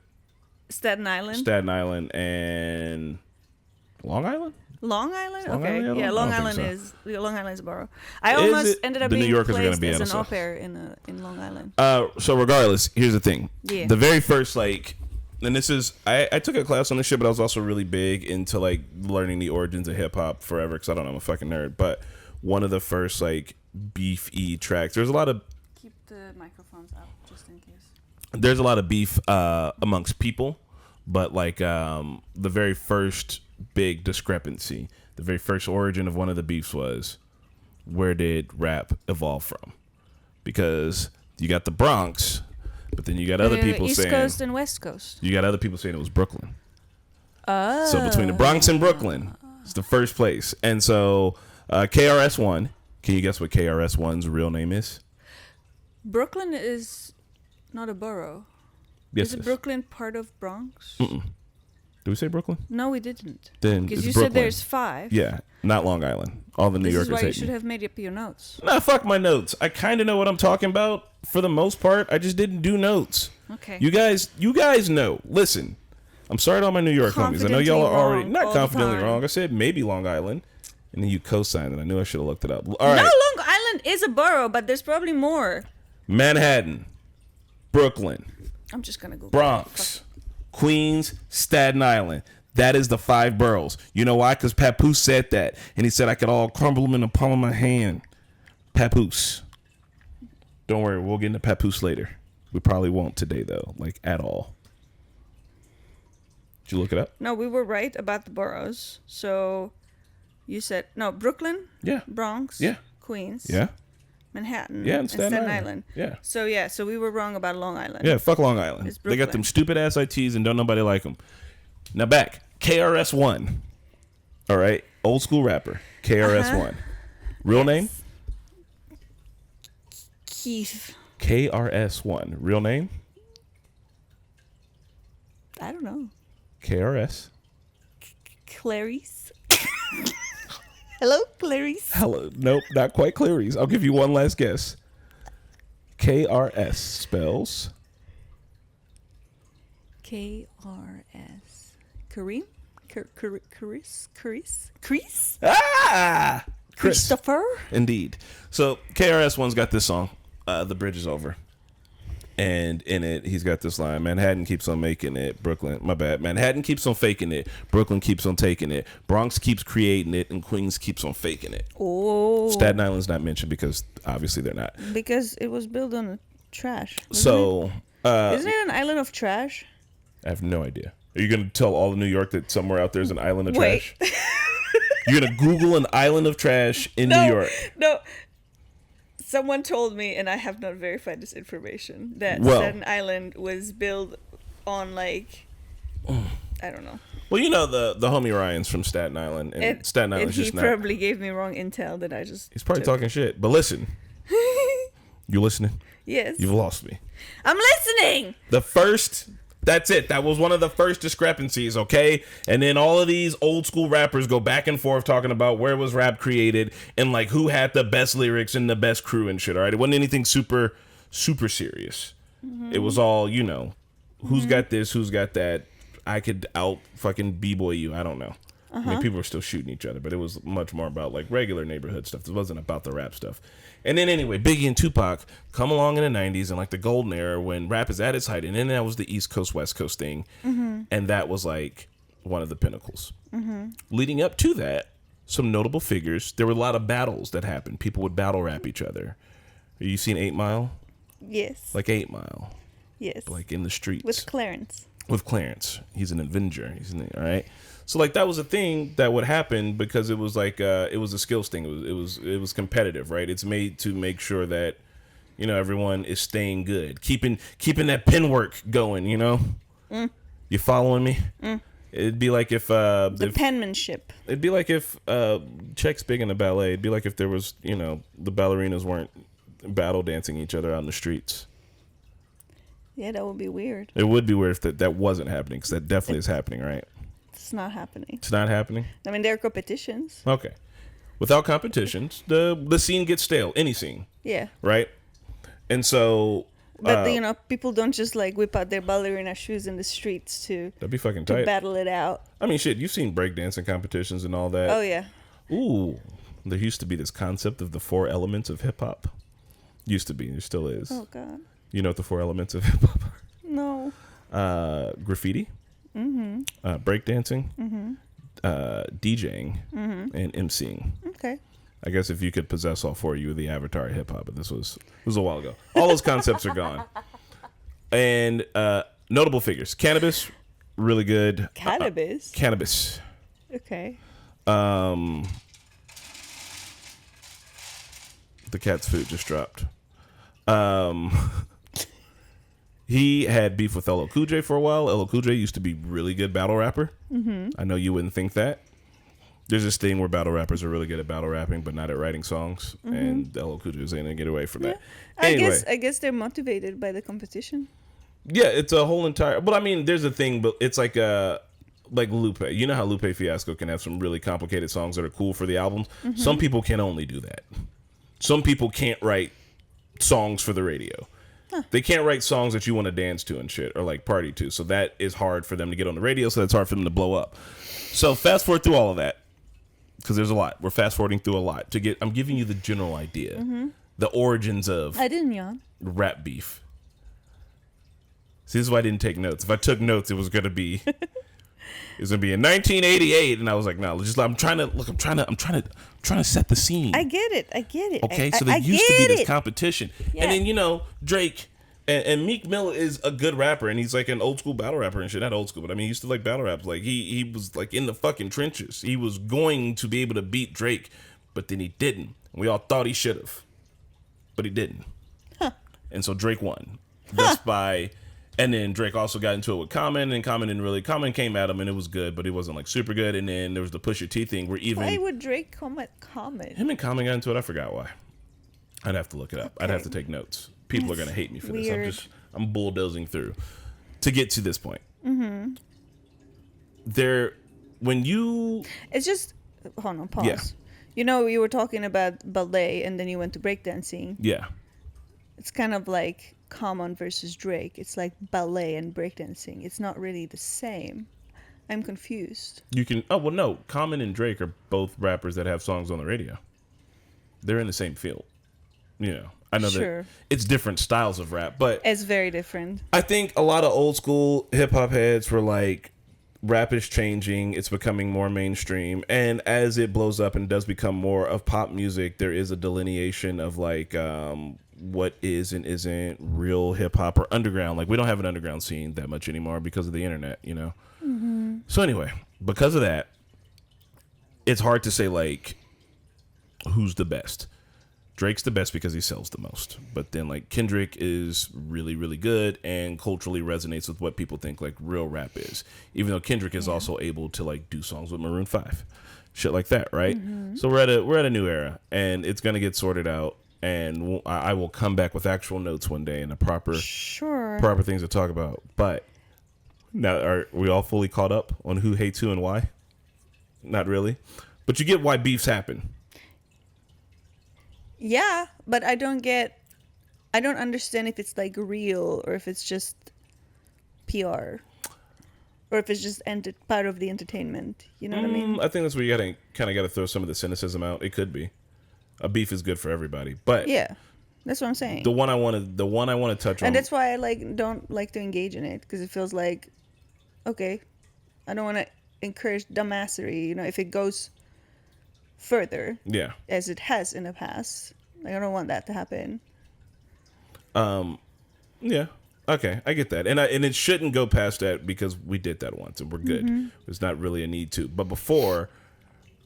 Staten Island. Staten Island and Long Island. Long Island? Long okay. Island? Yeah, Long Island is a borough. I almost ended up The New being Yorkers are gonna placed be as on an us. au pair in Long Island. So regardless, here's the thing. Yeah. The very first and this is I took a class on this shit, but I was also really big into learning the origins of hip hop forever because I don't know, I'm a fucking nerd. But one of the first beef-y tracks. There's a lot of Keep the microphones out just in case. There's a lot of beef amongst people, but the very first big discrepancy, the very first origin of one of the beefs was, where did rap evolve from? Because you got the Bronx, but then you got other people East saying East Coast and West Coast. You got other people saying it was Brooklyn. Oh. So between the Bronx and Brooklyn, it's the first place. And so KRS-One, can you guess what KRS-One's real name is? Brooklyn is not a borough. Yes, is it Brooklyn part of Bronx? Mm-mm. Did we say Brooklyn? No, we didn't. Then because you Brooklyn. said there's 5. Yeah, not Long Island. All the New Yorkers This is why you hate should me. have made up your notes. Nah, fuck my notes. I kind of know what I'm talking about for the most part. I just didn't do notes. Okay. You guys know. Listen, I'm sorry to all my New York homies. I know y'all are already not confidently wrong. I said maybe Long Island, and then you co-signed it. I knew I should have looked it up. All right. No, Long Island is a borough, but there's probably more. Manhattan, Brooklyn, I'm just gonna Google Bronx, Queens, Staten Island. That is the 5 boroughs. You know why? Because Papoose said that. And he said I could all crumble them in the palm of my hand. Papoose. Don't worry, we'll get into Papoose later. We probably won't today, though. At all. Did you look it up? No, we were right about the boroughs. So you said, no, Brooklyn? Yeah. Bronx? Yeah. Queens? Yeah. Manhattan? Yeah, and Staten Island. Yeah. So we were wrong about Long Island. Yeah, fuck Long Island. It's They got Brooklyn. them stupid ass ITs and don't nobody like them. Now back. KRS-One. All right. Old school rapper. KRS-One. Real name? Keith. KRS-One. Real name? I don't know. KRS. Clarice. Hello, Clarice. Hello. Nope, not quite Clarice. I'll give you one last guess. KRS spells. KRS. Kareem? Chris? Ah! Chris. Christopher? Indeed. So KRS-One's got this song, The Bridge is Over. And in it, he's got this line, Manhattan keeps on making it, Manhattan keeps on faking it, Brooklyn keeps on taking it, Bronx keeps creating it, and Queens keeps on faking it. Oh. Staten Island's not mentioned because obviously they're not. Because it was built on trash. So, Isn't it an island of trash? I have no idea. Are you going to tell all of New York that somewhere out there is an island of Wait. trash? You're going to Google an island of trash in New York. No. Someone told me, and I have not verified this information, that Staten Island was built on I don't know. Well, you know the homie Ryan's from Staten Island, and Staten Island's and just he not. probably gave me wrong intel that I just. He's probably talking shit. But listen, you listening? Yes. You've lost me. I'm listening. That's it. That was one of the first discrepancies, okay? And then all of these old school rappers go back and forth talking about where was rap created and who had the best lyrics and the best crew and shit, all right? It wasn't anything super, super serious. Mm-hmm. It was all, who's got this, who's got that. I could out fucking b-boy you. I don't know. I mean, people were still shooting each other, but it was much more about regular neighborhood stuff. It wasn't about the rap stuff. And then anyway, Biggie and Tupac come along in the 90s and the golden era when rap is at its height. And then that was the East Coast, West Coast thing. Mm-hmm. And that was one of the pinnacles. Mm-hmm. Leading up to that, some notable figures. There were a lot of battles that happened. People would battle rap each other. Have you seen 8 Mile? Yes. 8 Mile. Yes. In the streets. With Clarence. He's an Avenger. All right. So that was a thing that would happen because it was it was a skills thing. It was competitive, right? It's made to make sure that everyone is staying good, keeping that pen work going. You following me? It'd be like if The penmanship. it'd be like if Czech's big into ballet. It'd be like if there was, the ballerinas weren't battle dancing each other out in the streets. Yeah, that would be weird. It would be weird if that wasn't happening, because that definitely is happening, right? It's not happening. It's not happening? I mean, there are competitions. Okay. Without competitions, the scene gets stale. Any scene. Yeah. Right? And so... But, people don't just, like, whip out their ballerina shoes in the streets to that'd be fucking tight. battle it out. I mean, shit, you've seen breakdancing competitions and all that. Oh, yeah. Ooh. There used to be this concept of the 4 elements of hip-hop. Used to be. There still is. Oh, God. You know what the 4 elements of hip-hop are? No. Graffiti. Mm-hmm. Breakdancing. DJing. Mm-hmm. And emceeing. Okay. I guess if you could possess all 4, you were the avatar of hip hop, but this was a while ago. All those concepts are gone. And notable figures. Cannabis, really good. Cannabis? Cannabis. Okay. The cat's food just dropped. He had beef with LL Cool J for a while. LL Cool J used to be really good battle rapper. Mm-hmm. I know you wouldn't think that. There's this thing where battle rappers are really good at battle rapping, but not at writing songs. Mm-hmm. And LL Cool J is going to get away from that. Anyway, I guess they're motivated by the competition. Yeah, it's a whole entire... But I mean, there's a thing, but it's like Lupe. You know how Lupe Fiasco can have some really complicated songs that are cool for the albums? Mm-hmm. Some people can only do that. Some people can't write songs for the radio. Huh. They can't write songs that you want to dance to and shit, or like party to. So that is hard for them to get on the radio, so that's hard for them to blow up. So fast forward through all of that. Because there's a lot. We're fast forwarding through a lot to get. I'm giving you the general idea, the origins of I didn't yawn. Rap beef. See, this is why I didn't take notes. If I took notes, it was gonna be in 1988, and I was like, no, I'm trying to set the scene. I get it. Okay, so there used to be this competition, and then Drake. And Meek Mill is a good rapper, and he's like an old school battle rapper and shit. Not old school, but I mean, he used to like battle raps. Like he was like in the fucking trenches. He was going to be able to beat Drake, but then he didn't. We all thought he should have, but he didn't. Huh. And so Drake won. Just by, and then Drake also got into it with Common, and Common came at him, and it was good, but it wasn't like super good. And then there was the Pusha T thing where even why would Drake come at Common? Him and Common got into it. I forgot why. I'd have to look it up. Okay. I'd have to take notes. People are going to hate me for this. I'm bulldozing through to get to this point. Mm-hmm. It's just, hold on, pause. Yeah. You were talking about ballet and then you went to breakdancing. Yeah. It's kind of like Common versus Drake. It's like ballet and breakdancing. It's not really the same. I'm confused. No. Common and Drake are both rappers that have songs on the radio. They're in the same field. I know that it's different styles of rap, but it's very different. I think a lot of old school hip hop heads were like, rap is changing, it's becoming more mainstream, and as it blows up and does become more of pop music, there is a delineation of like what is and isn't real hip hop or underground. Like we don't have an underground scene that much anymore because of the internet, Mm-hmm. So anyway, because of that, it's hard to say like who's the best. Drake's the best because he sells the most. But then, like, Kendrick is really, really good and culturally resonates with what people think, like, real rap is. Even though Kendrick is also able to, like, do songs with Maroon 5. Shit like that, right? Mm-hmm. So we're at a new era, and it's going to get sorted out. And I will come back with actual notes one day and proper things to talk about. But now, are we all fully caught up on who hates who and why? Not really. But you get why beefs happen. Yeah, but I don't understand if it's like real or if it's just PR or if it's just part of the entertainment. You know what I mean? I think that's where you got to throw some of the cynicism out. It could be. A beef is good for everybody, but yeah, that's what I'm saying. The one I want to touch on, and that's why I don't like to engage in it because it feels like, okay, I don't want to encourage dumbassery. If it goes further, as it has in the past, I don't want that to happen. Yeah, okay, I get that, and it shouldn't go past that because we did that once and we're good. Mm-hmm. There's not really a need to, but before,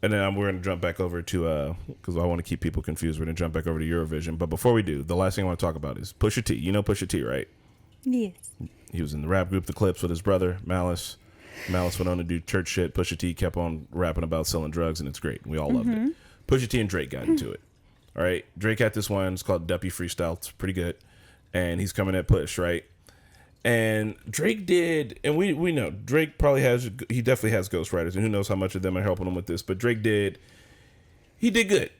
and then we're gonna jump back over to because I want to keep people confused. We're gonna jump back over to Eurovision, but before we do, the last thing I want to talk about is Pusha T. You know Pusha T, right? Yes. He was in the rap group The Clips with his brother Malice. Malice went on to do church shit. Pusha T kept on rapping about selling drugs, and it's great. We all loved it. Pusha T and Drake got into it. All right, Drake had this one. It's called Duppy Freestyle. It's pretty good, and he's coming at Push, right? And Drake did, and we know Drake he definitely has ghostwriters, and who knows how much of them are helping him with this. But Drake did good,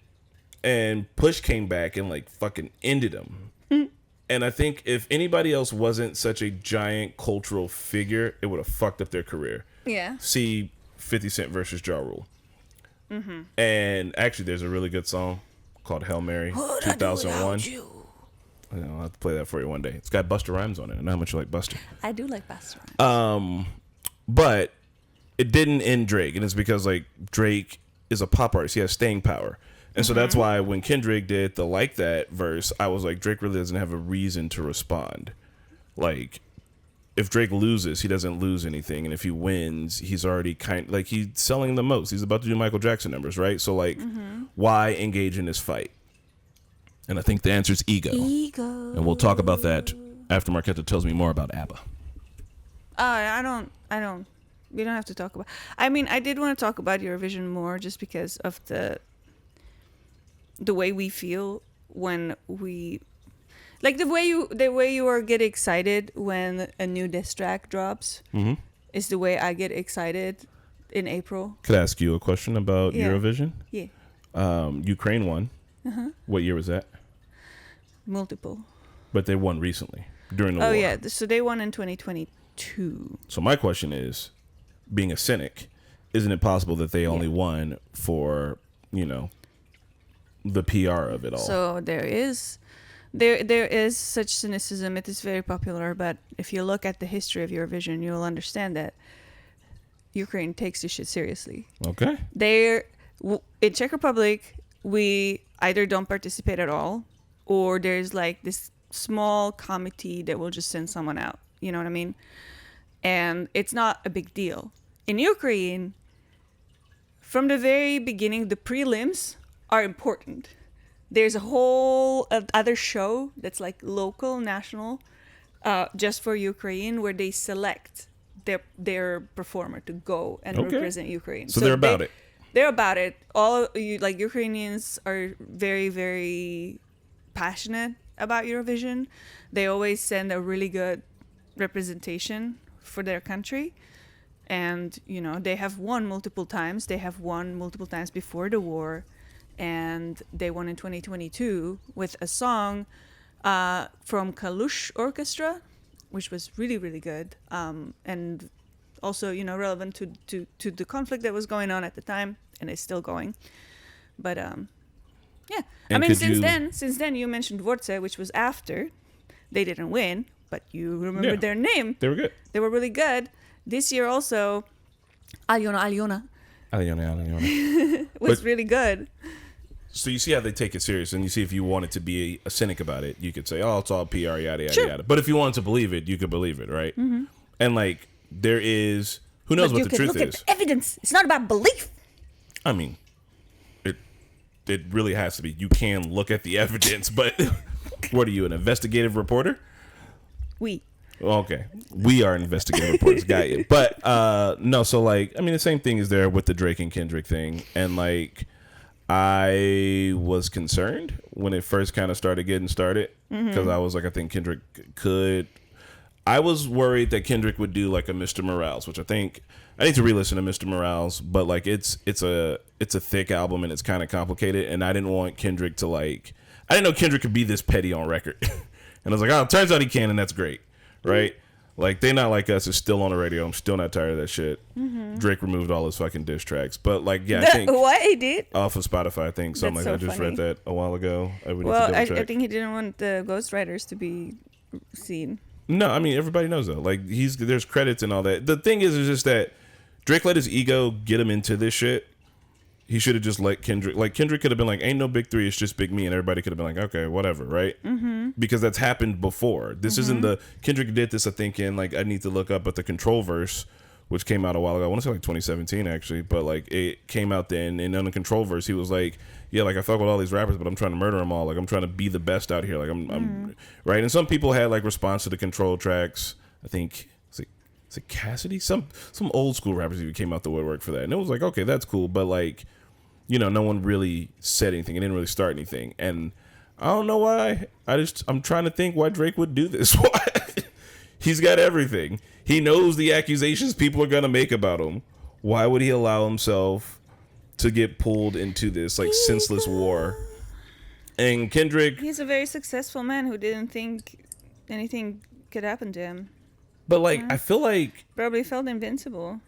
and Push came back and like fucking ended him. And I think if anybody else wasn't such a giant cultural figure, it would have fucked up their career. Yeah. See 50 Cent versus Ja Rule. And actually, there's a really good song called Hail Mary, 2001. I'll have to play that for you one day. It's got Busta Rhymes on it. I know how much you like Busta. I do like Busta Rhymes. But it didn't end Drake, and it's because like Drake is a pop artist. He has staying power. And so that's why when Kendrick did the Like That verse, I was like, Drake really doesn't have a reason to respond. Like, if Drake loses, he doesn't lose anything. And if he wins, he's already he's selling the most. He's about to do Michael Jackson numbers, right? So, like, why engage in this fight? And I think the answer is ego. And we'll talk about that after Marquetta tells me more about ABBA. I don't. We don't have to talk about. I mean, I did want to talk about Eurovision more, just because of the way we feel when we, like the way you are get excited when a new diss track drops is the way I get excited in April. Could I ask you a question about Eurovision? Yeah. Ukraine won. What year was that? Multiple. But they won recently during the war. Oh yeah, so they won in 2022. So my question is, being a cynic, isn't it possible that they only won for, the PR of it all? So there is such cynicism. It is very popular, but if you look at the history of Eurovision, you'll understand that Ukraine takes this shit seriously. Okay. In Czech Republic, we either don't participate at all, or there's like this small committee that will just send someone out. You know what I mean? And it's not a big deal. In Ukraine, from the very beginning, the prelims are important. There's a whole other show that's like local, national, just for Ukraine, where they select their performer to go and represent Ukraine. So they're about it. They're about it. Ukrainians are very, very passionate about Eurovision. They always send a really good representation for their country. And, they have won multiple times. They have won multiple times before the war. And they won in 2022 with a song from Kalush Orchestra, which was really, really good. And also, relevant to the conflict that was going on at the time, and is still going. But, yeah. And I mean, since then, you mentioned Dvorce, which was after. They didn't win, but you remember their name. They were good. They were really good. This year also, Alyona was really good. So you see how they take it serious, and you see if you wanted to be a cynic about it, you could say, oh, it's all PR, yada, yada, yada. But if you wanted to believe it, you could believe it, right? And like, there is, who knows what the truth is. Look at the evidence. It's not about belief. I mean, it really has to be. You can look at the evidence, but what are you, an investigative reporter? Okay. We are investigative reporters. Got you. But no, so like, I mean, the same thing is there with the Drake and Kendrick thing. And like, I was concerned when it first kind of started getting started, because I was like, I think Kendrick could. I was worried that Kendrick would do like a Mr. Morales, which I think I need to re-listen to Mr. Morales, but like it's a thick album and it's kind of complicated, and I didn't want Kendrick to like, I didn't know Kendrick could be this petty on record. And I was like, oh, it turns out he can, and that's great, right? Like, They Not Like Us is still on the radio. I'm still not tired of that shit. Drake removed all his fucking diss tracks. But, like, yeah, I think... What? He did? Off of Spotify, I think. Something like that. I just read that a while ago. I think he didn't want the ghostwriters to be seen. No, I mean, everybody knows, though. Like, there's credits and all that. The thing is just that Drake let his ego get him into this shit. He should have just let Kendrick... Like, Kendrick could have been like, ain't no big three, it's just big me. And everybody could have been like, okay, whatever, right? Because that's happened before. This isn't the... Kendrick did this, I think, in, like, I need to look up at the Control verse, which came out a while ago. I want to say, like, 2017, actually. But, like, it came out then. And on the Control verse, he was like, yeah, like, I fuck with all these rappers, but I'm trying to murder them all. Like, I'm trying to be the best out here. Like, I'm right? And some people had, like, response to the Control tracks. I think... is it Cassidy? Some old school rappers even came out the woodwork for that, and it was like, okay, that's cool, but like, you know, no one really said anything. It didn't really start anything, and I don't know why. I'm trying to think why Drake would do this. Why? He's got everything. He knows the accusations people are gonna make about him. Why would he allow himself to get pulled into this like senseless war? And Kendrick, he's a very successful man who didn't think anything could happen to him. but like, I feel like Probably felt invincible.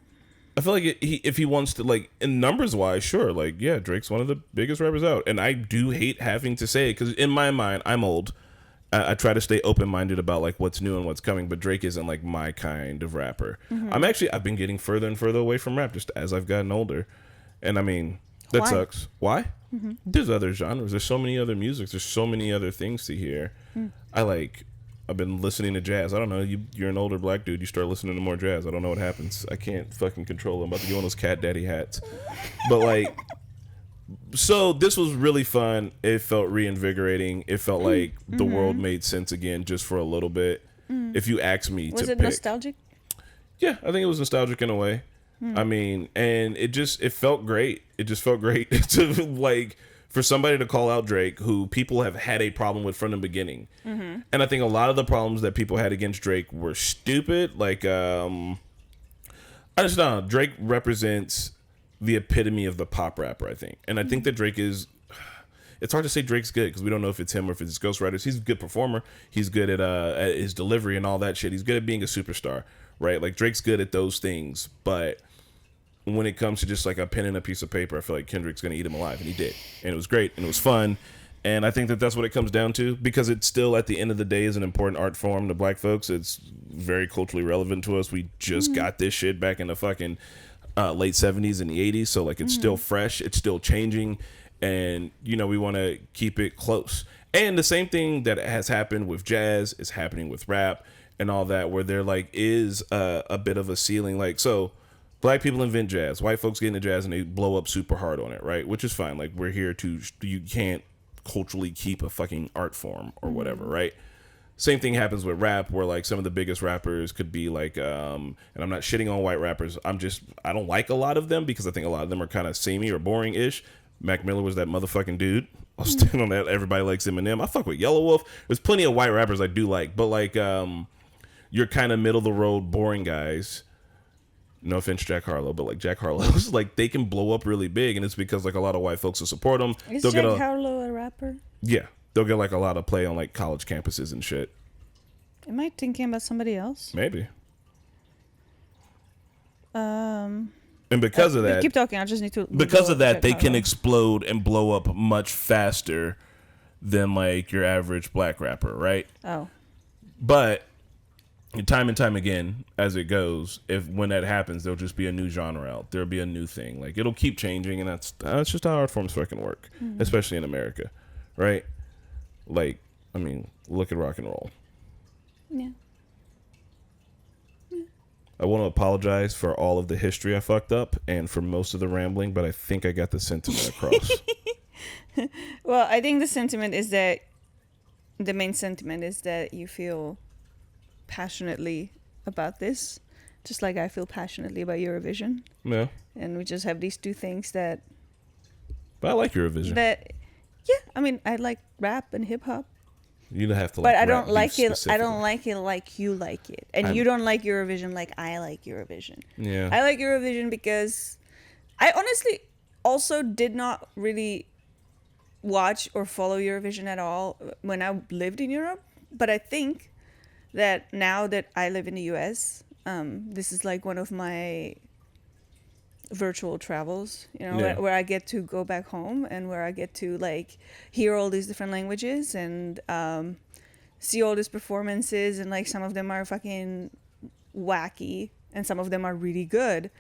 if he wants to, like, in numbers wise, sure, like, yeah, Drake's one of the biggest rappers out, and I do hate having to say it because in my mind, I'm old. I try to stay open minded about like what's new and what's coming, but Drake isn't like my kind of rapper. I've been getting further and further away from rap just as I've gotten older, and I mean that Why? sucks. Why? There's other genres. There's so many other musics. There's so many other things to hear. I've been listening to jazz. I don't know. You're an older black dude. You start listening to more jazz. I don't know what happens. I can't fucking control it. I'm about to get one of those cat daddy hats. But like, so this was really fun. It felt reinvigorating. It felt like the world made sense again just for a little bit. If you ask me Was to it pick. nostalgic? Yeah, I think it was nostalgic in a way. I mean, and it felt great. It just felt great to like for somebody to call out Drake, who people have had a problem with from the beginning. And I think a lot of the problems that people had against Drake were stupid. Like, I just don't know. Drake represents the epitome of the pop rapper, I think. And I think that Drake is... It's hard to say Drake's good because we don't know if it's him or if it's ghostwriters. He's a good performer. He's good at his delivery and all that shit. He's good at being a superstar, right? Like, Drake's good at those things. But when it comes to just like a pen and a piece of paper, I feel like Kendrick's going to eat him alive. And he did. And it was great. And it was fun. And I think that that's what it comes down to, because it's still, at the end of the day, is an important art form to black folks. It's very culturally relevant to us. We just got this shit back in the fucking late 70s and the 80s. So, like, it's still fresh. It's still changing. And, you know, we want to keep it close. And the same thing that has happened with jazz is happening with rap and all that, where there, like, is a bit of a ceiling. Like, so black people invent jazz. White folks get into jazz and they blow up super hard on it, right? Which is fine. Like, we're here to... You can't culturally keep a fucking art form or whatever, right? Same thing happens with rap, where like some of the biggest rappers could be like and I'm not shitting on white rappers, I don't like a lot of them because I think a lot of them are kind of samey or boring-ish. Mac Miller was that motherfucking dude. I'll stand on that. Everybody likes Eminem. I fuck with Yellow Wolf. There's plenty of white rappers I do like, but like you're kind of middle of the road boring guys. No offense, Jack Harlow, but like Jack Harlow's, like, they can blow up really big, and it's because like a lot of white folks will support them. Is Jack Harlow a rapper? Yeah, they'll get like a lot of play on like college campuses and shit. Am I thinking about somebody else? Maybe. And because of that, keep talking. I just need to. Because of that, they can explode and blow up much faster than like your average black rapper, right? Oh. But time and time again, as it goes, when that happens, there'll just be a new genre out. There'll be a new thing. Like, it'll keep changing, and that's just how art forms fucking work, especially in America, right? Like, I mean, look at rock and roll. Yeah. I want to apologize for all of the history I fucked up and for most of the rambling, but I think I got the sentiment across. Well, I think the main sentiment is that you feel passionately about this, just like I feel passionately about Eurovision. Yeah. And we just have these two things that... But I like Eurovision. Yeah, I mean, I like rap and hip-hop. You don't have to like but I rap don't like it. specifically. I don't like it like you like it, and you don't like Eurovision like I like Eurovision. Yeah, I like Eurovision because I honestly also did not really watch or follow Eurovision at all when I lived in Europe. But I think that now that I live in the US, this is like one of my virtual travels, you know, where I get to go back home and where I get to like hear all these different languages and see all these performances, and like some of them are fucking wacky and some of them are really good,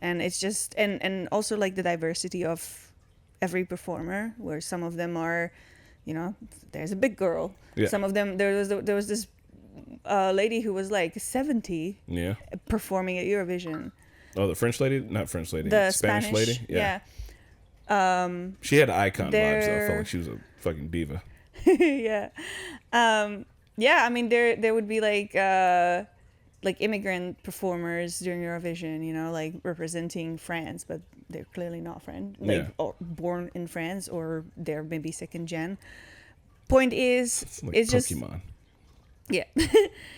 and it's just and also like the diversity of every performer, where some of them are, you know, there's a big girl, some of them there was this lady who was like 70 performing at Eurovision. Oh, the French lady? Not French lady. The Spanish lady? Yeah. She had icon vibes, though. I felt like she was a fucking diva. Yeah. Yeah, I mean, there would be like like immigrant performers during Eurovision, like representing France, but they're clearly not French, like or born in France, or they're maybe second gen. Point is, it's just Pokemon. Yeah.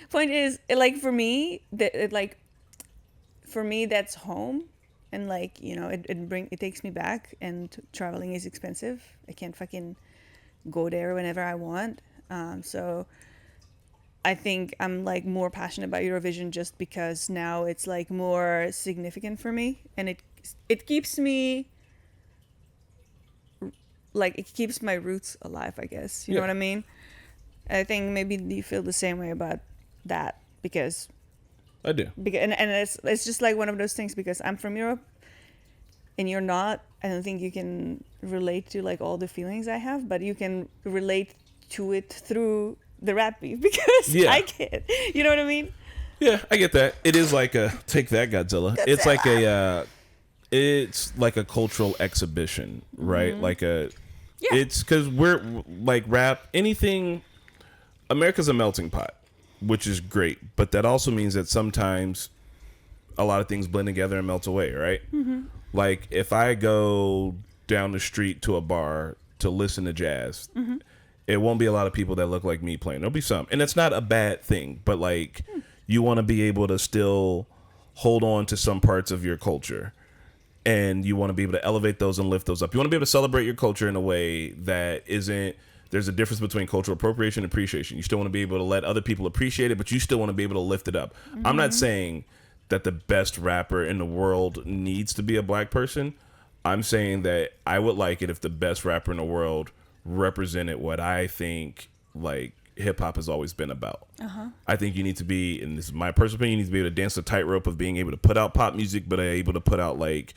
Point is, like, for me, that's home, and like, it takes me back, and traveling is expensive. I can't fucking go there whenever I want. So I think I'm like more passionate about Eurovision just because now it's like more significant for me, and it keeps me, like, it keeps my roots alive, I guess. You know what I mean? I think maybe you feel the same way about that, because I do. And it's just like one of those things, because I'm from Europe and you're not. I don't think you can relate to like all the feelings I have, but you can relate to it through the rap beef, because I can. You know what I mean? Yeah, I get that. It is like a take that Godzilla. It's like it's like a cultural exhibition, right? Like it's because we're like rap, anything. America's a melting pot, which is great, but that also means that sometimes a lot of things blend together and melt away, right? Like if I go down the street to a bar to listen to jazz, it won't be a lot of people that look like me playing. There'll be some, and it's not a bad thing, but like you want to be able to still hold on to some parts of your culture, and you want to be able to elevate those and lift those up. You want to be able to celebrate your culture in a way that isn't. There's a difference between cultural appropriation and appreciation. You still want to be able to let other people appreciate it, but you still want to be able to lift it up. I'm not saying that the best rapper in the world needs to be a black person. I'm saying that I would like it if the best rapper in the world represented what I think like hip hop has always been about. I think you need to be, and this is my personal opinion, you need to be able to dance the tightrope of being able to put out pop music, but able to put out like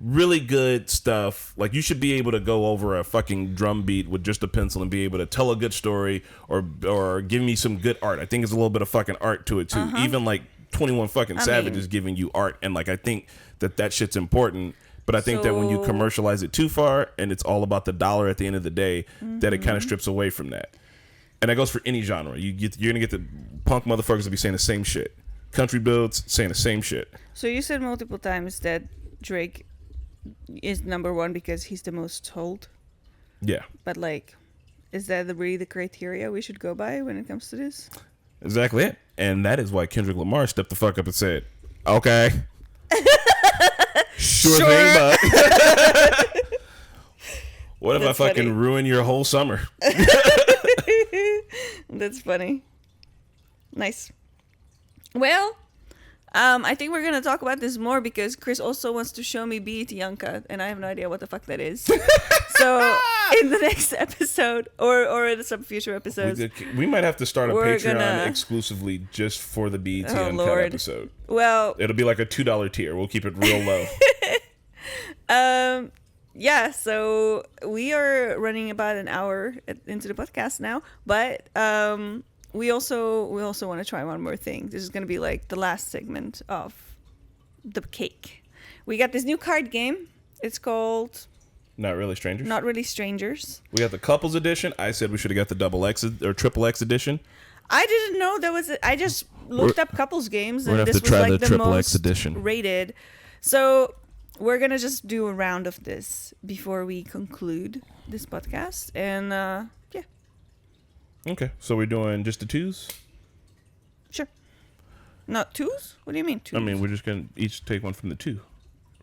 really good stuff. Like you should be able to go over a fucking drum beat with just a pencil and be able to tell a good story, or give me some good art. I think there's a little bit of fucking art to it too. Even like 21 fucking Savage is giving you art, and like I think that shit's important. But I think that when you commercialize it too far and it's all about the dollar at the end of the day, that it kind of strips away from that. And that goes for any genre. You're gonna get the punk motherfuckers to be saying the same shit. Country builds saying the same shit. So you said multiple times that Drake is number one because he's the most told. Yeah. But like, is that really the criteria we should go by when it comes to this? Exactly it. And that is why Kendrick Lamar stepped the fuck up and said, okay. Sure thing, bud. What if I fucking ruin your whole summer? That's funny. Nice. Well, I think we're going to talk about this more because Chris also wants to show me BET Uncut, and I have no idea what the fuck that is. So in the next episode or in some future episodes, we might have to start a Patreon exclusively just for the BET Uncut episode. Well, it'll be like a $2 tier. We'll keep it real low. Yeah, so we are running about an hour into the podcast now, but we also want to try one more thing. This is going to be like the last segment of the cake. We got this new card game. It's called Not Really Strangers. Not Really Strangers. We got the couples edition. I said we should have got the double X or triple X edition. I didn't know that was I just looked up couples games and this was try like the triple most X edition rated. So we're gonna just do a round of this before we conclude this podcast, and yeah. Okay, so we're doing just the twos? Sure. Not twos? What do you mean twos? I mean, we're just gonna each take one from the two,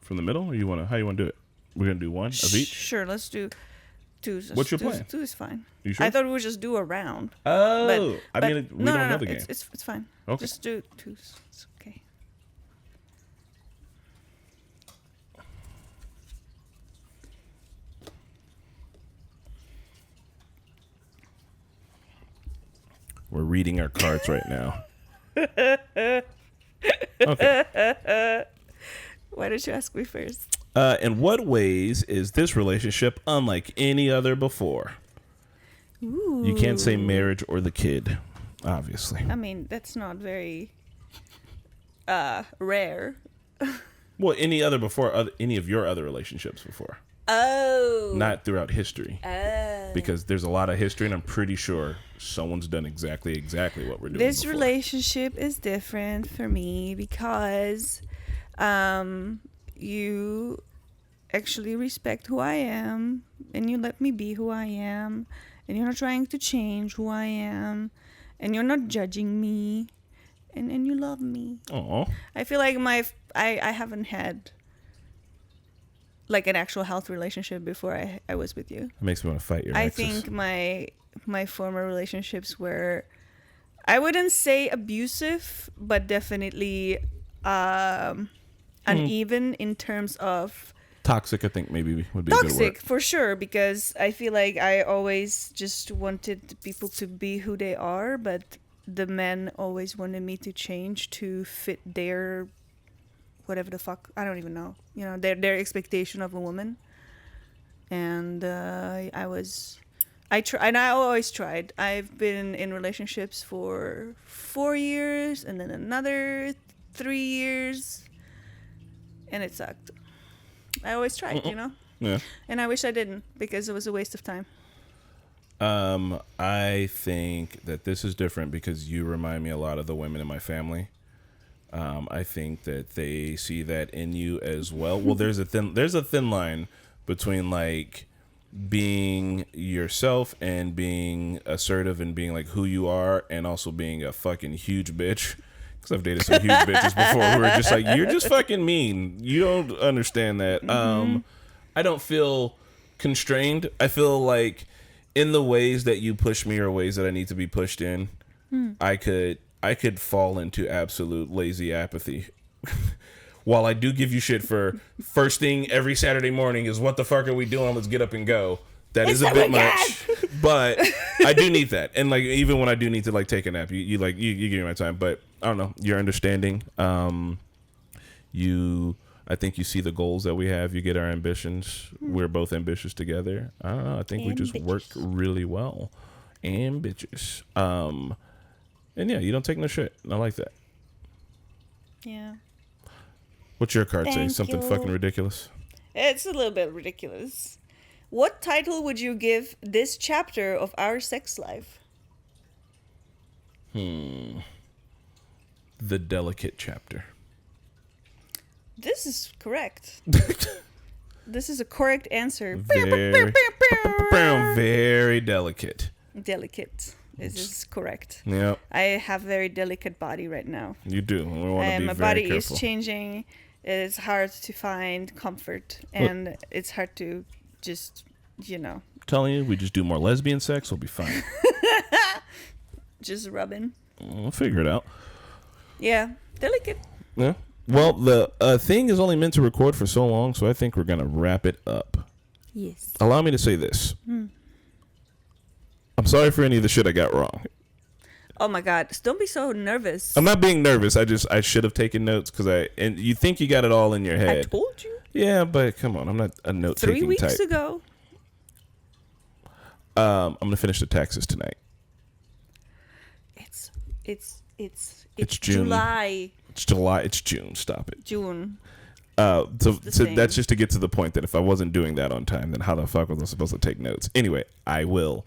from the middle, or how you want to do it? We're gonna do one of each. Sure, let's do twos. What's your plan? Two is fine. You sure? I thought we would just do a round. Oh, I mean, we don't know the game. It's fine. Okay. Just do twos. It's okay. We're reading our cards right now. Okay. Why did you ask me first? In what ways is this relationship unlike any other before? Ooh. You can't say marriage or the kid, obviously. I mean, that's not very rare. Well, any other before any of your other relationships before? Oh. Not throughout history. Oh. Because there's a lot of history, and I'm pretty sure someone's done exactly what we're doing. This before. relationship is different for me because you actually respect who I am, and you let me be who I am, and you're not trying to change who I am, and you're not judging me, and you love me. Aw. I feel like I haven't had like an actual health relationship before I was with you. It makes me want to fight your I exes. think my former relationships were, I wouldn't say abusive, but definitely uneven in terms of Toxic, I think maybe would be a good toxic word. for sure, because I feel like I always just wanted people to be who they are, but the men always wanted me to change to fit their whatever the fuck, I don't even know, you know, their expectation of a woman. And I always tried. I've been in relationships for 4 years and then another 3 years, and it sucked. I always tried, you know? Yeah. And I wish I didn't, because it was a waste of time. I think that this is different because you remind me a lot of the women in my family. I think that they see that in you as well. Well, there's a thin line between like being yourself and being assertive and being like who you are, and also being a fucking huge bitch. Because I've dated some huge bitches before who are just like, you're just fucking mean. You don't understand that. I don't feel constrained. I feel like in the ways that you push me or ways that I need to be pushed in, I could fall into absolute lazy apathy. While I do give you shit for first thing every Saturday morning is what the fuck are we doing? Let's get up and go. That is a bit much, but I do need that. And like, even when I do need to like take a nap, you give me my time, but I don't know. You're understanding. I think you see the goals that we have. You get our ambitions. We're both ambitious together. I don't know. I think we just work really well. Ambitious. And yeah, you don't take no shit. I like that. Yeah. What's your card say? Thank Something you. fucking ridiculous? It's a little bit ridiculous. What title would you give this chapter of our sex life? The delicate chapter. This is correct. This is a correct answer. Very delicate. Delicate. This is correct. Yep, I have very delicate body right now. you do. We want to be My very body careful. is changing. It's hard to find comfort, and it's hard to just, you know, I'm telling you, we just do more lesbian sex, we'll be fine. just rubbing. We'll figure it out. Yeah, delicate. Yeah. Well, the thing is only meant to record for so long, so I think we're gonna wrap it up. Yes. Allow me to say this. I'm sorry for any of the shit I got wrong. Oh my God! Don't be so nervous. I'm not being nervous. I should have taken notes and you think you got it all in your I head. told you Yeah, but come on, I'm not a note 3 taking weeks type. ago. I'm gonna finish the taxes tonight. It's June. July. It's July. It's June. Stop it. June. So same. that's just to get to the point that if I wasn't doing that on time, then how the fuck was I supposed to take notes? Anyway, I will.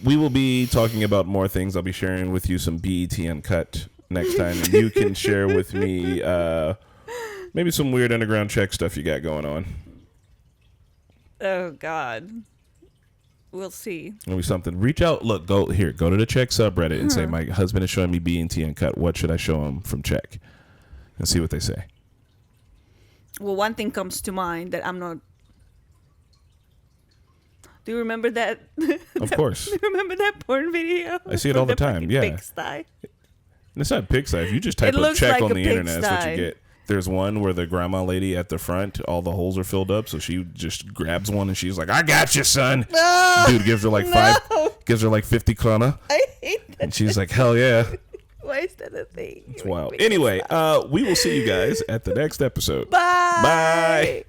We will be talking about more things. I'll be sharing with you some BET Uncut next time, and you can share with me maybe some weird underground Czech stuff you got going on. Oh God. We'll see. Maybe something. Reach out. Look, go to the Czech subreddit and say, my husband is showing me BET Uncut. What should I show him from Czech? And see what they say. Well, one thing comes to mind that I'm not. Do you remember that? Of course. Do you remember that porn video? I see it all the time, fucking yeah. Pigsty? And it's not pigsty. If you just type It up looks Czech like on a the internet, that's what you pigsty. get. There's one where the grandma lady at the front, all the holes are filled up, so she just grabs one and she's like, "I got you, son." No, Dude gives her like gives her like 50 krona, I hate that. and she's like, "Hell yeah." Why is that a thing? It's wild. Anyway, we will see you guys at the next episode. Bye. Bye.